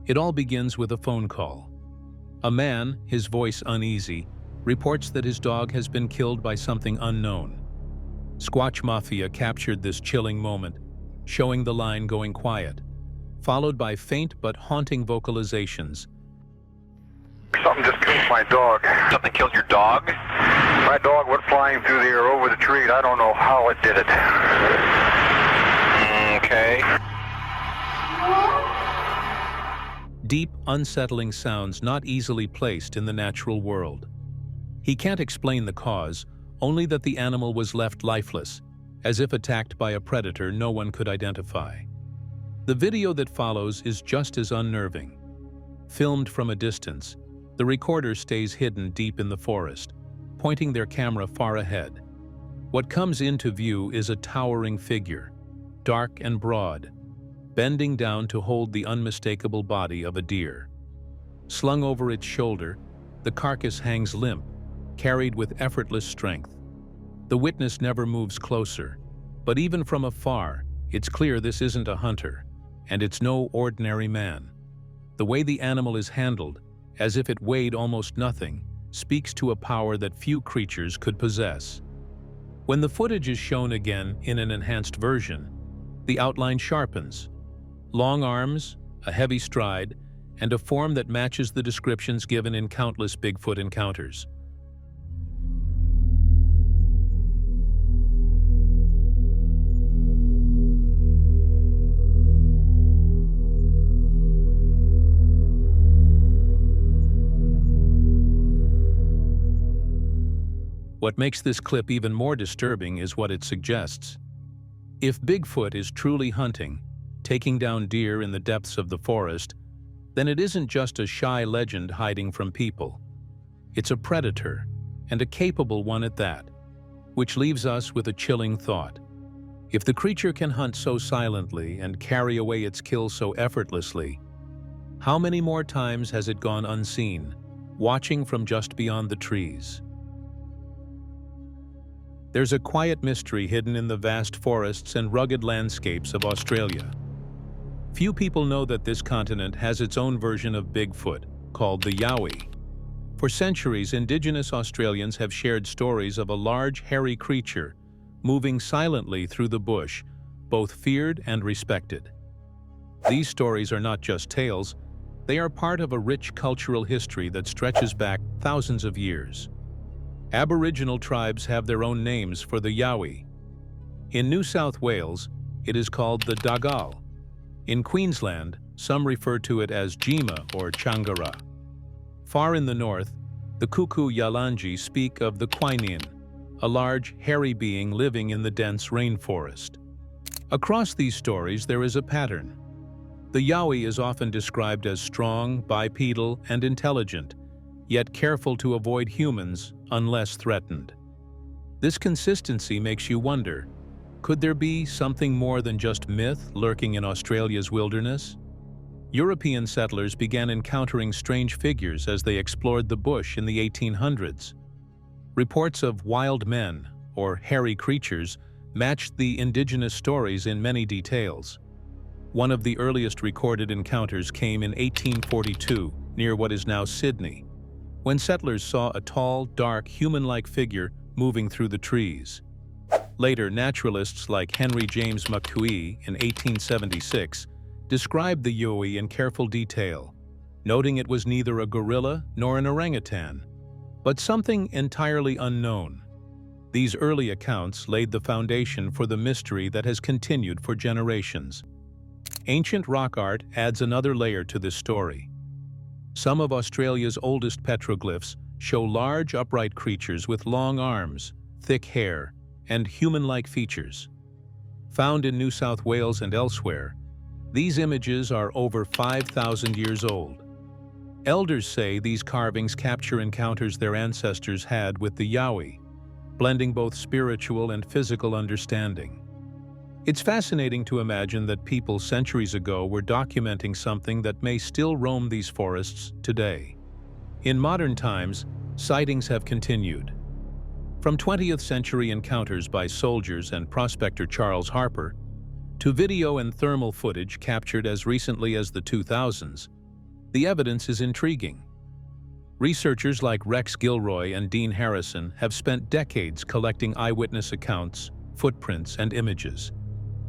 C: It all begins with a phone call. A man, his voice uneasy, reports that his dog has been killed by something unknown. Squatch Mafia captured this chilling moment, showing the line going quiet, followed by faint but haunting vocalizations.
G: Something just killed my dog. Something killed your dog? My dog went flying through the air over the tree. I don't know how it did it. Okay.
C: Deep, unsettling sounds not easily placed in the natural world. He can't explain the cause, only that the animal was left lifeless, as if attacked by a predator no one could identify. The video that follows is just as unnerving. Filmed from a distance, the recorder stays hidden deep in the forest, pointing their camera far ahead. What comes into view is a towering figure, dark and broad, bending down to hold the unmistakable body of a deer. Slung over its shoulder, the carcass hangs limp, carried with effortless strength. The witness never moves closer, but even from afar, it's clear this isn't a hunter, and it's no ordinary man. The way the animal is handled, as if it weighed almost nothing, speaks to a power that few creatures could possess. When the footage is shown again in an enhanced version, the outline sharpens. Long arms, a heavy stride, and a form that matches the descriptions given in countless Bigfoot encounters. What makes this clip even more disturbing is what it suggests. If Bigfoot is truly hunting, taking down deer in the depths of the forest, then it isn't just a shy legend hiding from people. It's a predator, and a capable one at that, which leaves us with a chilling thought. If the creature can hunt so silently and carry away its kill so effortlessly, how many more times has it gone unseen, watching from just beyond the trees? There's a quiet mystery hidden in the vast forests and rugged landscapes of Australia. Few people know that this continent has its own version of Bigfoot, called the Yowie. For centuries, Indigenous Australians have shared stories of a large, hairy creature moving silently through the bush, both feared and respected. These stories are not just tales, they are part of a rich cultural history that stretches back thousands of years. Aboriginal tribes have their own names for the Yowie. In New South Wales, it is called the Dagal. In Queensland, some refer to it as Jima or Changara. Far in the north, the Kuku Yalanji speak of the Quinin, a large, hairy being living in the dense rainforest. Across these stories, there is a pattern. The Yowie is often described as strong, bipedal, and intelligent, yet careful to avoid humans unless threatened. This consistency makes you wonder, could there be something more than just myth lurking in Australia's wilderness? European settlers began encountering strange figures as they explored the bush in the 1800s. Reports of wild men, or hairy creatures, matched the indigenous stories in many details. One of the earliest recorded encounters came in 1842 near what is now Sydney, when settlers saw a tall, dark, human-like figure moving through the trees. Later, naturalists like Henry James McCooey in 1876 described the Yowie in careful detail, noting it was neither a gorilla nor an orangutan, but something entirely unknown. These early accounts laid the foundation for the mystery that has continued for generations. Ancient rock art adds another layer to this story. Some of Australia's oldest petroglyphs show large upright creatures with long arms, thick hair, and human-like features. Found in New South Wales and elsewhere, these images are over 5,000 years old. Elders say these carvings capture encounters their ancestors had with the Yowie, blending both spiritual and physical understanding. It's fascinating to imagine that people centuries ago were documenting something that may still roam these forests today. In modern times, sightings have continued. From 20th century encounters by soldiers and prospector Charles Harper, to video and thermal footage captured as recently as the 2000s, the evidence is intriguing. Researchers like Rex Gilroy and Dean Harrison have spent decades collecting eyewitness accounts, footprints, and images,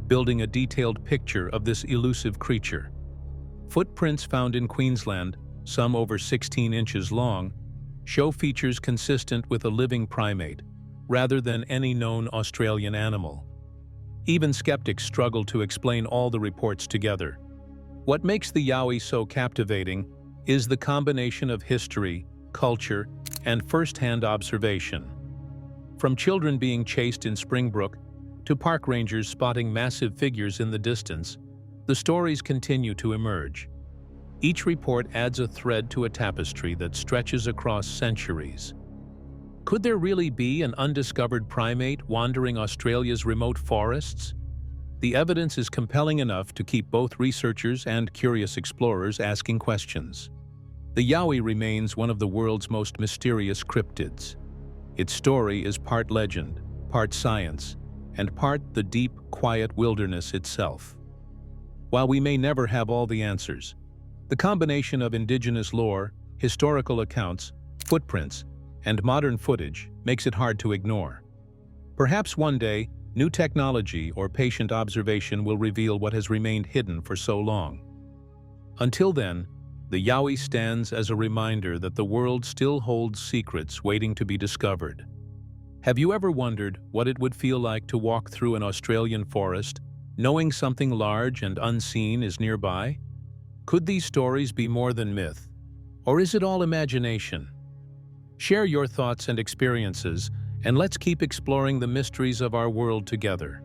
C: building a detailed picture of this elusive creature. Footprints found in Queensland, some over 16 inches long, show features consistent with a living primate, rather than any known Australian animal. Even skeptics struggle to explain all the reports together. What makes the Yowie so captivating is the combination of history, culture, and first-hand observation. From children being chased in Springbrook to park rangers spotting massive figures in the distance, the stories continue to emerge. Each report adds a thread to a tapestry that stretches across centuries. Could there really be an undiscovered primate wandering Australia's remote forests? The evidence is compelling enough to keep both researchers and curious explorers asking questions. The Yowie remains one of the world's most mysterious cryptids. Its story is part legend, part science, and part the deep, quiet wilderness itself. While we may never have all the answers, the combination of indigenous lore, historical accounts, footprints, and modern footage makes it hard to ignore. Perhaps one day, new technology or patient observation will reveal what has remained hidden for so long. Until then, the Yowie stands as a reminder that the world still holds secrets waiting to be discovered. Have you ever wondered what it would feel like to walk through an Australian forest, knowing something large and unseen is nearby? Could these stories be more than myth, or is it all imagination? Share your thoughts and experiences, and let's keep exploring the mysteries of our world together.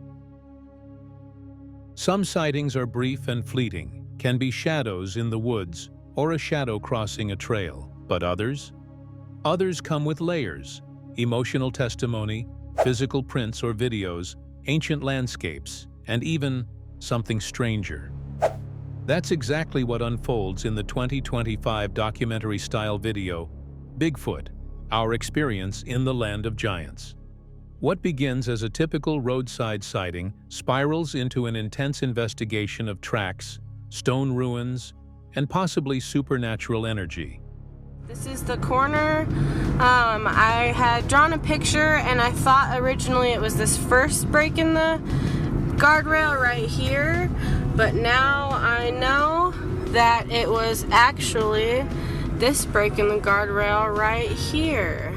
C: Some sightings are brief and fleeting, can be shadows in the woods or a shadow crossing a trail, but others come with layers, emotional testimony, physical prints or videos, ancient landscapes, and even something stranger. That's exactly what unfolds in the 2025 documentary-style video, Bigfoot, Our Experience in the Land of Giants. What begins as a typical roadside sighting spirals into an intense investigation of tracks, stone ruins, and possibly supernatural energy.
Q: This is the corner. I had drawn a picture and I thought originally it was this first break in the guardrail right here, but now I know that it was actually this break in the guardrail right here.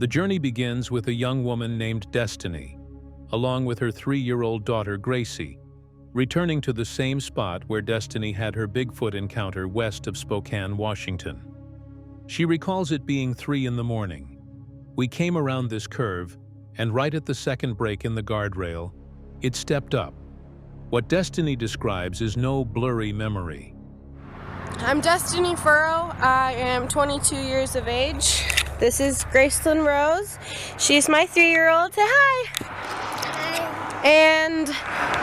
C: The journey begins with a young woman named Destiny, along with her 3-year-old daughter Gracie, returning to the same spot where Destiny had her Bigfoot encounter west of Spokane, Washington. She recalls it being 3 in the morning. We came around this curve, and right at the second break in the guardrail, it stepped up. What Destiny describes is no blurry memory.
Q: I'm Destiny Furrow. I am 22 years of age. This is Gracelyn Rose. She's my 3-year-old. Say hi. Hi. And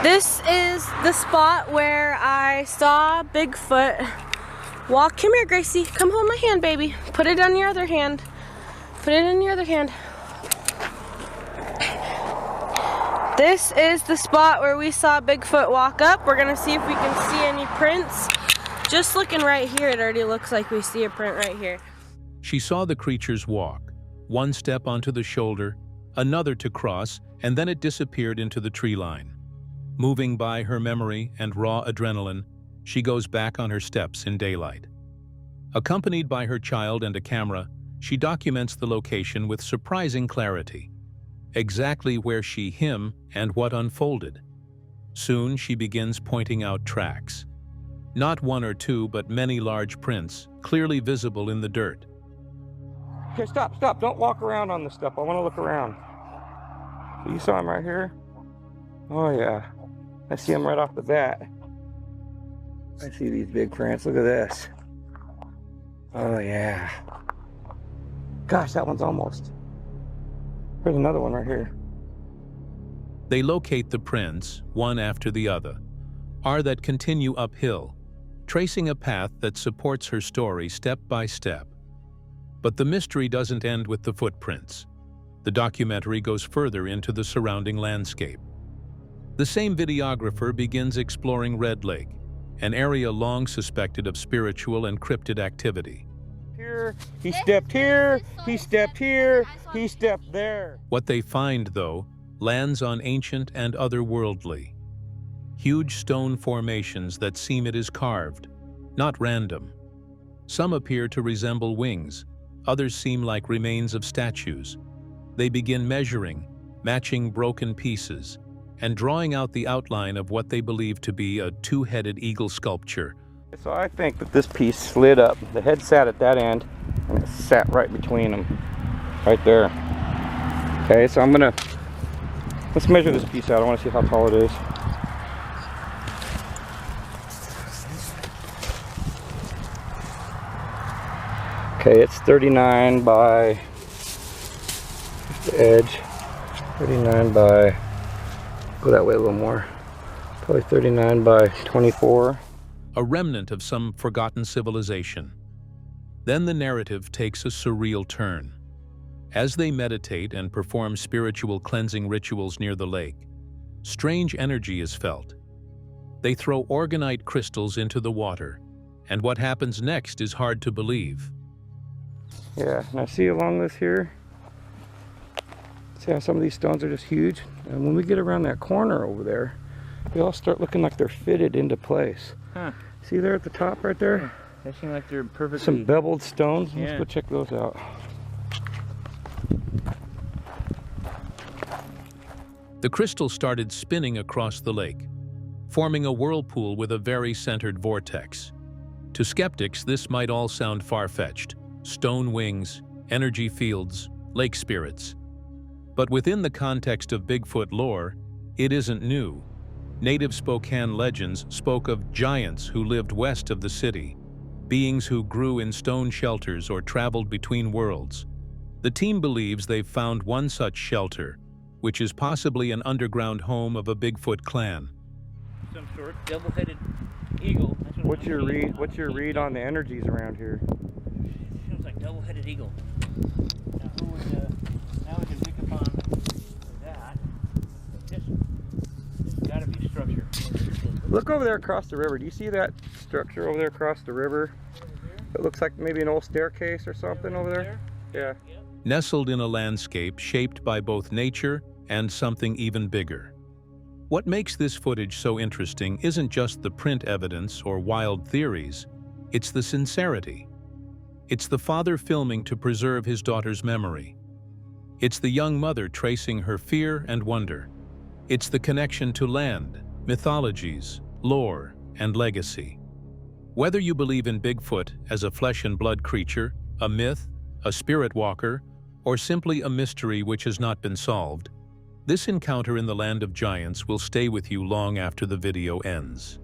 Q: this is the spot where I saw Bigfoot walk. Come here, Gracie. Come hold my hand, baby. Put it on your other hand. Put it in your other hand. This is the spot where we saw Bigfoot walk up. We're gonna see if we can see any prints. Just looking right here, it already looks like we see a print right here.
C: She saw the creatures walk, one step onto the shoulder, another to cross, and then it disappeared into the tree line. Moving by her memory and raw adrenaline, she goes back on her steps in daylight. Accompanied by her child and a camera, she documents the location with surprising clarity, exactly where him and what unfolded. Soon she begins pointing out tracks. Not 1 or 2, but many large prints, clearly visible in the dirt.
H: Okay, stop. Don't walk around on this stuff. I want to look around. So you saw him right here? Oh, yeah. I see him right off the bat. I see these big prints. Look at this. Oh, yeah. Gosh, that one's almost. There's another one right here.
C: They locate the prints, one after the other, that continue uphill, tracing a path that supports her story step by step. But the mystery doesn't end with the footprints. The documentary goes further into the surrounding landscape. The same videographer begins exploring Red Lake, an area long suspected of spiritual and cryptid activity.
H: Here, he stepped here, he stepped here, he stepped there.
C: What they find, though, lands on ancient and otherworldly. Huge stone formations that seem it is carved, not random. Some appear to resemble wings, others seem like remains of statues. They begin measuring, matching broken pieces, and drawing out the outline of what they believe to be a 2-headed eagle sculpture.
H: So I think that this piece slid up. The head sat at that end, and it sat right between them, right there. Okay, so let's measure this piece out. I want to see how tall it is. Okay, it's 39 by the edge. 39 by, go that way a little more. Probably 39 by 24.
C: A remnant of some forgotten civilization. Then the narrative takes a surreal turn. As they meditate and perform spiritual cleansing rituals near the lake, strange energy is felt. They throw organite crystals into the water, and what happens next is hard to believe.
H: Yeah, and I see along this here, see how some of these stones are just huge? And when we get around that corner over there, they all start looking like they're fitted into place.
I: Huh.
H: See there at the top right there?
I: They seem like they're perfectly...
H: Some beveled stones.
I: Yeah.
H: Let's go check those out.
C: The crystal started spinning across the lake, forming a whirlpool with a very centered vortex. To skeptics, this might all sound far-fetched. Stone wings, energy fields, lake spirits. But within the context of Bigfoot lore, it isn't new. Native Spokane legends spoke of giants who lived west of the city, beings who grew in stone shelters or traveled between worlds. The team believes they've found one such shelter, which is possibly an underground home of a Bigfoot clan.
I: Some sort, double-headed eagle.
H: What's your read on the energies around here?
I: Sounds like double-headed eagle. Now we can pick up on that. This gotta be structure.
H: Look over there across the river. Do you see that structure over there across the river? It looks like maybe an old staircase or something over there. Yeah.
C: Nestled in a landscape shaped by both nature and something even bigger. What makes this footage so interesting isn't just the print evidence or wild theories, it's the sincerity. It's the father filming to preserve his daughter's memory. It's the young mother tracing her fear and wonder. It's the connection to land, mythologies, lore, and legacy. Whether you believe in Bigfoot as a flesh and blood creature, a myth, a spirit walker, or simply a mystery which has not been solved, this encounter in the land of giants will stay with you long after the video ends.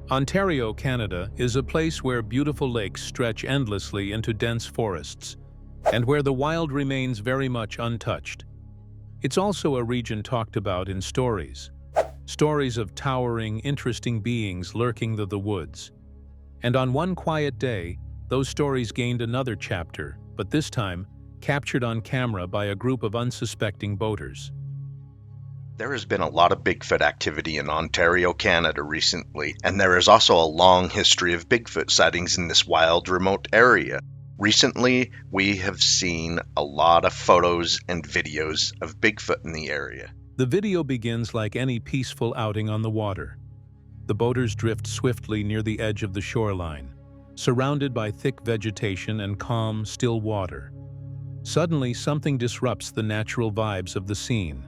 C: Ontario, Canada is a place where beautiful lakes stretch endlessly into dense forests, and where the wild remains very much untouched. It's also a region talked about in stories of towering, interesting beings lurking the woods. And on one quiet day, those stories gained another chapter, but this time captured on camera by a group of unsuspecting boaters.
D: There has been a lot of Bigfoot activity in Ontario, Canada recently, and there is also a long history of Bigfoot sightings in this wild, remote area. Recently, we have seen a lot of photos and videos of Bigfoot in the area.
C: The video begins like any peaceful outing on the water. The boaters drift swiftly near the edge of the shoreline, surrounded by thick vegetation and calm, still water. Suddenly, something disrupts the natural vibes of the scene.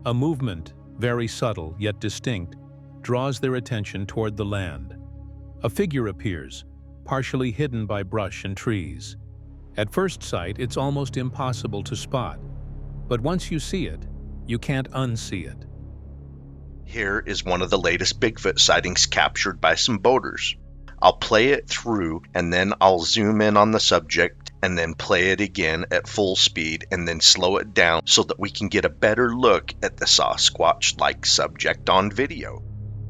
C: A movement, very subtle yet distinct, draws their attention toward the land. A figure appears, partially hidden by brush and trees. At first sight, it's almost impossible to spot, but once you see it, you can't unsee it.
D: Here is one of the latest Bigfoot sightings captured by some boaters. I'll play it through and then I'll zoom in on the subject and then play it again at full speed and then slow it down so that we can get a better look at the Sasquatch-like subject on video.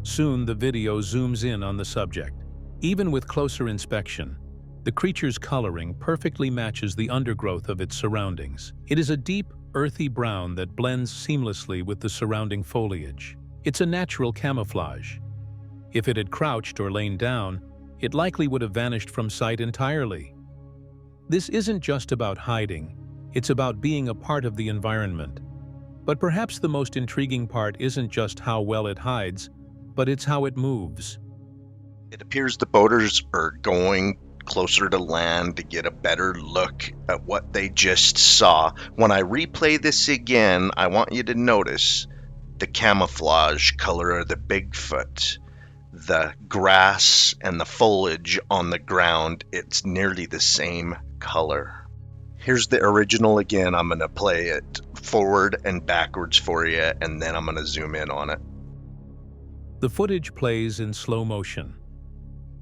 C: Soon the video zooms in on the subject. Even with closer inspection, the creature's coloring perfectly matches the undergrowth of its surroundings. It is a deep, earthy brown that blends seamlessly with the surrounding foliage. It's a natural camouflage. If it had crouched or lain down, it likely would have vanished from sight entirely. This isn't just about hiding, it's about being a part of the environment. But perhaps the most intriguing part isn't just how well it hides, but it's how it moves.
D: It appears the boaters are going closer to land to get a better look at what they just saw. When I replay this again, I want you to notice the camouflage color of the Bigfoot. The grass and the foliage on the ground, it's nearly the same color. Here's the original again. I'm going to play it forward and backwards for you, and then I'm going to zoom in on it.
C: The footage plays in slow motion.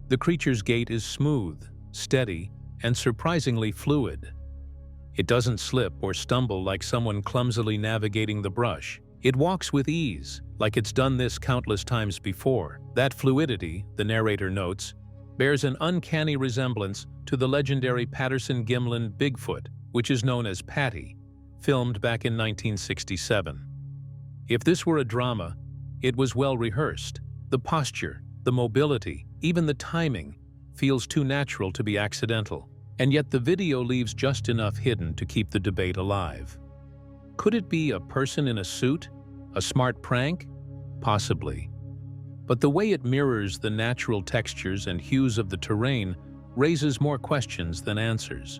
C: The creature's gait is smooth, steady, and surprisingly fluid. It doesn't slip or stumble like someone clumsily navigating the brush. It walks with ease, like it's done this countless times before. That fluidity, the narrator notes, bears an uncanny resemblance to the legendary Patterson-Gimlin Bigfoot, which is known as Patty, filmed back in 1967. If this were a drama, it was well rehearsed. The posture, the mobility, even the timing feels too natural to be accidental, and yet the video leaves just enough hidden to keep the debate alive. Could it be a person in a suit? A smart prank? Possibly. But the way it mirrors the natural textures and hues of the terrain raises more questions than answers.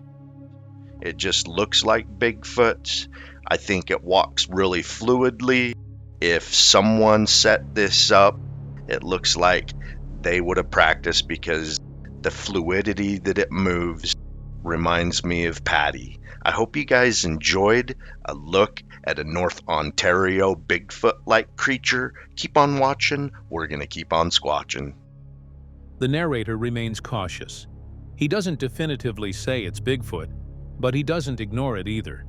D: It just looks like Bigfoot. I think it walks really fluidly. If someone set this up, it looks like they would have practiced because the fluidity that it moves reminds me of Patty. I hope you guys enjoyed a look at a North Ontario Bigfoot-like creature. Keep on watching. We're going to keep on squatching.
C: The narrator remains cautious. He doesn't definitively say it's Bigfoot, but he doesn't ignore it either.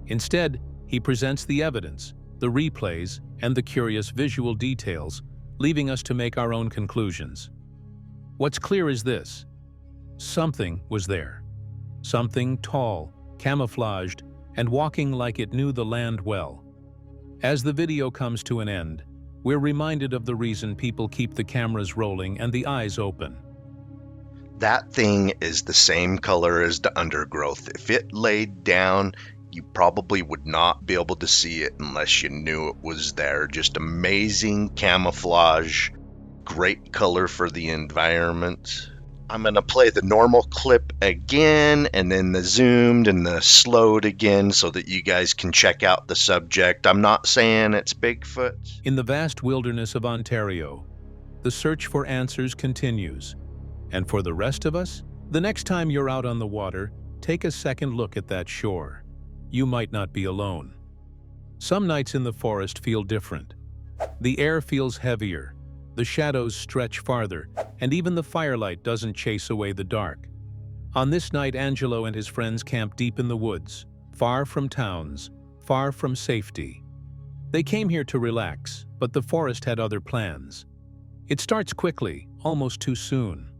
C: Instead, he presents the evidence, the replays, and the curious visual details, leaving us to make our own conclusions. What's clear is this: something was there. Something tall, camouflaged, and walking like it knew the land well. As the video comes to an end, we're reminded of the reason people keep the cameras rolling and the eyes open.
D: That thing is the same color as the undergrowth. If it laid down, you probably would not be able to see it unless you knew it was there. Just amazing camouflage, great color for the environment. I'm going to play the normal clip again and then the zoomed and the slowed again so that you guys can check out the subject. I'm not saying it's Bigfoot.
C: In the vast wilderness of Ontario, the search for answers continues. And for the rest of us, the next time you're out on the water, take a second look at that shore. You might not be alone. Some nights in the forest feel different. The air feels heavier, the shadows stretch farther, and even the firelight doesn't chase away the dark. On this night, Angelo and his friends camp deep in the woods, far from towns, far from safety. They came here to relax, but the forest had other plans. It starts quickly, almost too soon.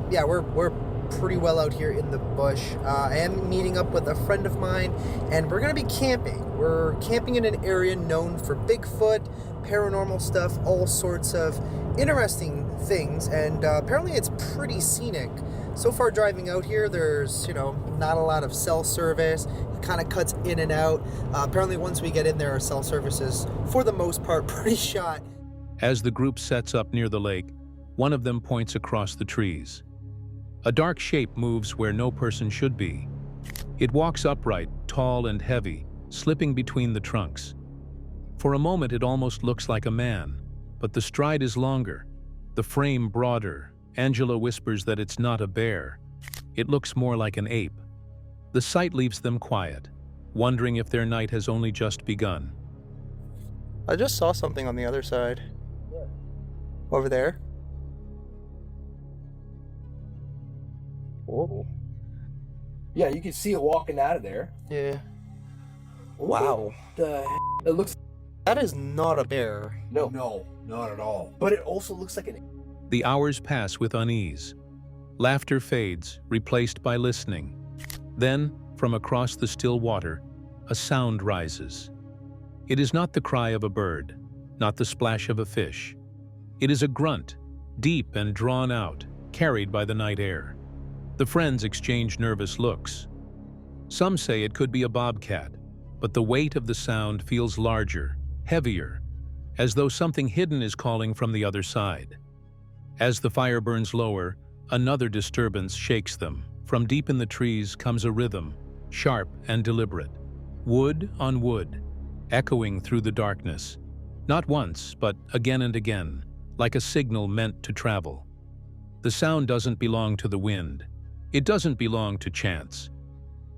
E: Yeah, we're pretty well out here in the bush. I am meeting up with a friend of mine, and we're going to be camping. We're camping in an area known for Bigfoot, paranormal stuff, all sorts of interesting things, and apparently it's pretty scenic. So far driving out here, there's, not a lot of cell service. It kind of cuts in and out. Apparently once we get in there, our cell service is, for the most part, pretty shot.
C: As the group sets up near the lake, one of them points across the trees. A dark shape moves where no person should be. It walks upright, tall and heavy, slipping between the trunks. For a moment it almost looks like a man, but the stride is longer, the frame broader. Angelo whispers that it's not a bear. It looks more like an ape. The sight leaves them quiet, wondering if their night has only just begun.
E: I just saw something on the other side. Where? Over there.
J: Oh. Yeah, you can see it walking out of there.
E: Yeah.
J: Wow. It looks...
E: That is not a bear.
J: No, not at all. But it also looks like an...
C: The hours pass with unease. Laughter fades, replaced by listening. Then, from across the still water, a sound rises. It is not the cry of a bird, not the splash of a fish. It is a grunt, deep and drawn out, carried by the night air. The friends exchange nervous looks. Some say it could be a bobcat, but the weight of the sound feels larger, heavier, as though something hidden is calling from the other side. As the fire burns lower, another disturbance shakes them. From deep in the trees comes a rhythm, sharp and deliberate. Wood on wood, echoing through the darkness. Not once, but again and again, like a signal meant to travel. The sound doesn't belong to the wind. It doesn't belong to chance.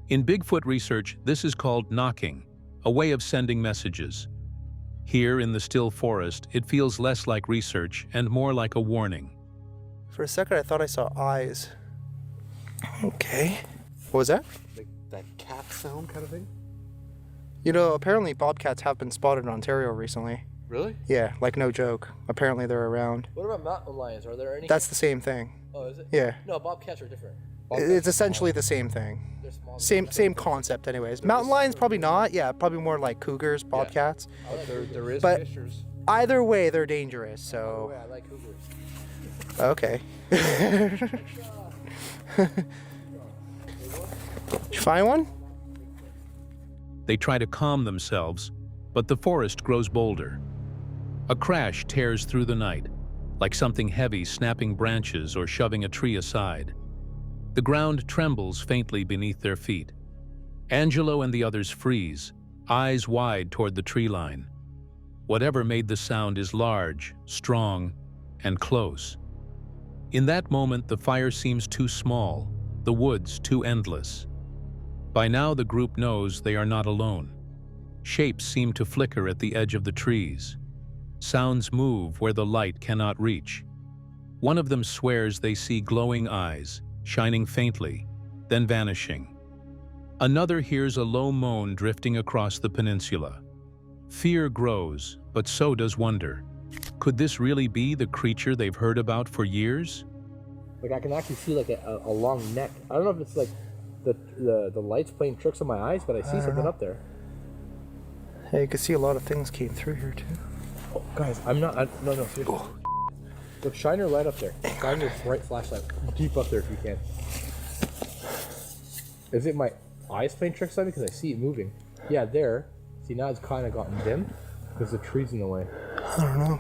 C: In Bigfoot research, this is called knocking, a way of sending messages. Here in the still forest, it feels less like research and more like a warning.
E: For a second, I thought I saw eyes. Okay. What was that?
J: Like that cat sound kind of thing?
E: Apparently bobcats have been spotted in Ontario recently.
J: Really?
E: Yeah, like no joke. Apparently they're around.
J: What about mountain lions? Are there any?
E: That's the same thing.
J: Oh, is it?
E: Yeah.
J: No, bobcats are different.
E: It's essentially the same thing. Same concept anyways. Mountain lions probably not. Yeah, probably more like cougars, bobcats.
J: Yeah. There is
E: but
J: pictures.
E: Either way, they're dangerous, so...
J: I like cougars.
E: Okay. Did you find one?
C: They try to calm themselves, but the forest grows bolder. A crash tears through the night, like something heavy snapping branches or shoving a tree aside. The ground trembles faintly beneath their feet. Angelo and the others freeze, eyes wide toward the tree line. Whatever made the sound is large, strong, and close. In that moment, the fire seems too small, the woods too endless. By now, the group knows they are not alone. Shapes seem to flicker at the edge of the trees. Sounds move where the light cannot reach. One of them swears they see glowing eyes, shining faintly, then vanishing. Another hears a low moan drifting across the peninsula. Fear grows, but so does wonder. Could this really be the creature they've heard about for years?
J: Like I can actually see like a long neck. I don't know if it's like the light's playing tricks on my eyes, but I see something up there.
E: Yeah, you can see a lot of things came through here too.
J: Oh, guys, no, seriously. Oh. Look, shine your light up there. Shine your bright flashlight deep up there if you can. Is it my eyes playing tricks on me? Because I see it moving. Yeah, there. See, now it's kind of gotten dim because the tree's in the way.
E: I don't know.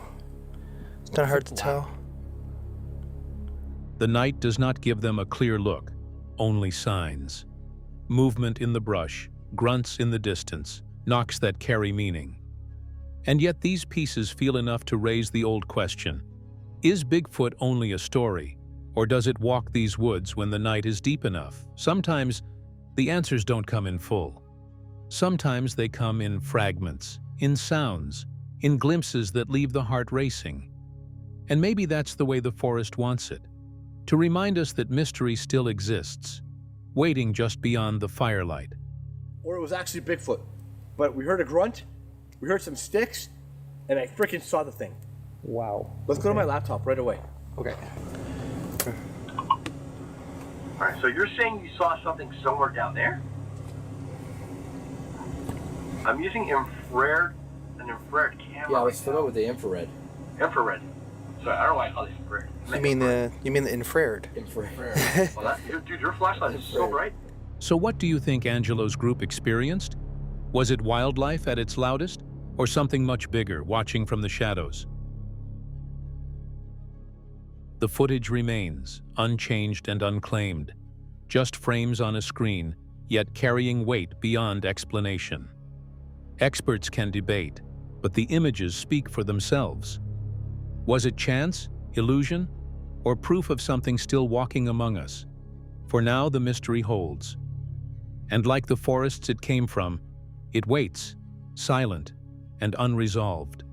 E: It's kind of hard to tell.
C: The night does not give them a clear look, only signs. Movement in the brush, grunts in the distance, knocks that carry meaning. And yet these pieces feel enough to raise the old question: is Bigfoot only a story, or does it walk these woods when the night is deep enough? Sometimes the answers don't come in full. Sometimes they come in fragments, in sounds, in glimpses that leave the heart racing. And maybe that's the way the forest wants it, to remind us that mystery still exists, waiting just beyond the firelight.
J: Or it was actually Bigfoot. But we heard a grunt, we heard some sticks, and I freaking saw the thing.
E: Wow.
J: Let's go to my laptop right away.
E: Okay.
K: All right, so you're saying you saw something somewhere down there? I'm using an infrared camera.
J: Yeah, let's fill it with the infrared.
K: Infrared. Sorry, I don't know why I call it infrared.
E: You mean the infrared?
J: Infrared.
K: Well, dude, your flashlight is so bright.
C: So what do you think Angelo's group experienced? Was it wildlife at its loudest, or something much bigger watching from the shadows? The footage remains, unchanged and unclaimed, just frames on a screen, yet carrying weight beyond explanation. Experts can debate, but the images speak for themselves. Was it chance, illusion, or proof of something still walking among us? For now, the mystery holds. And like the forests it came from, it waits, silent and unresolved.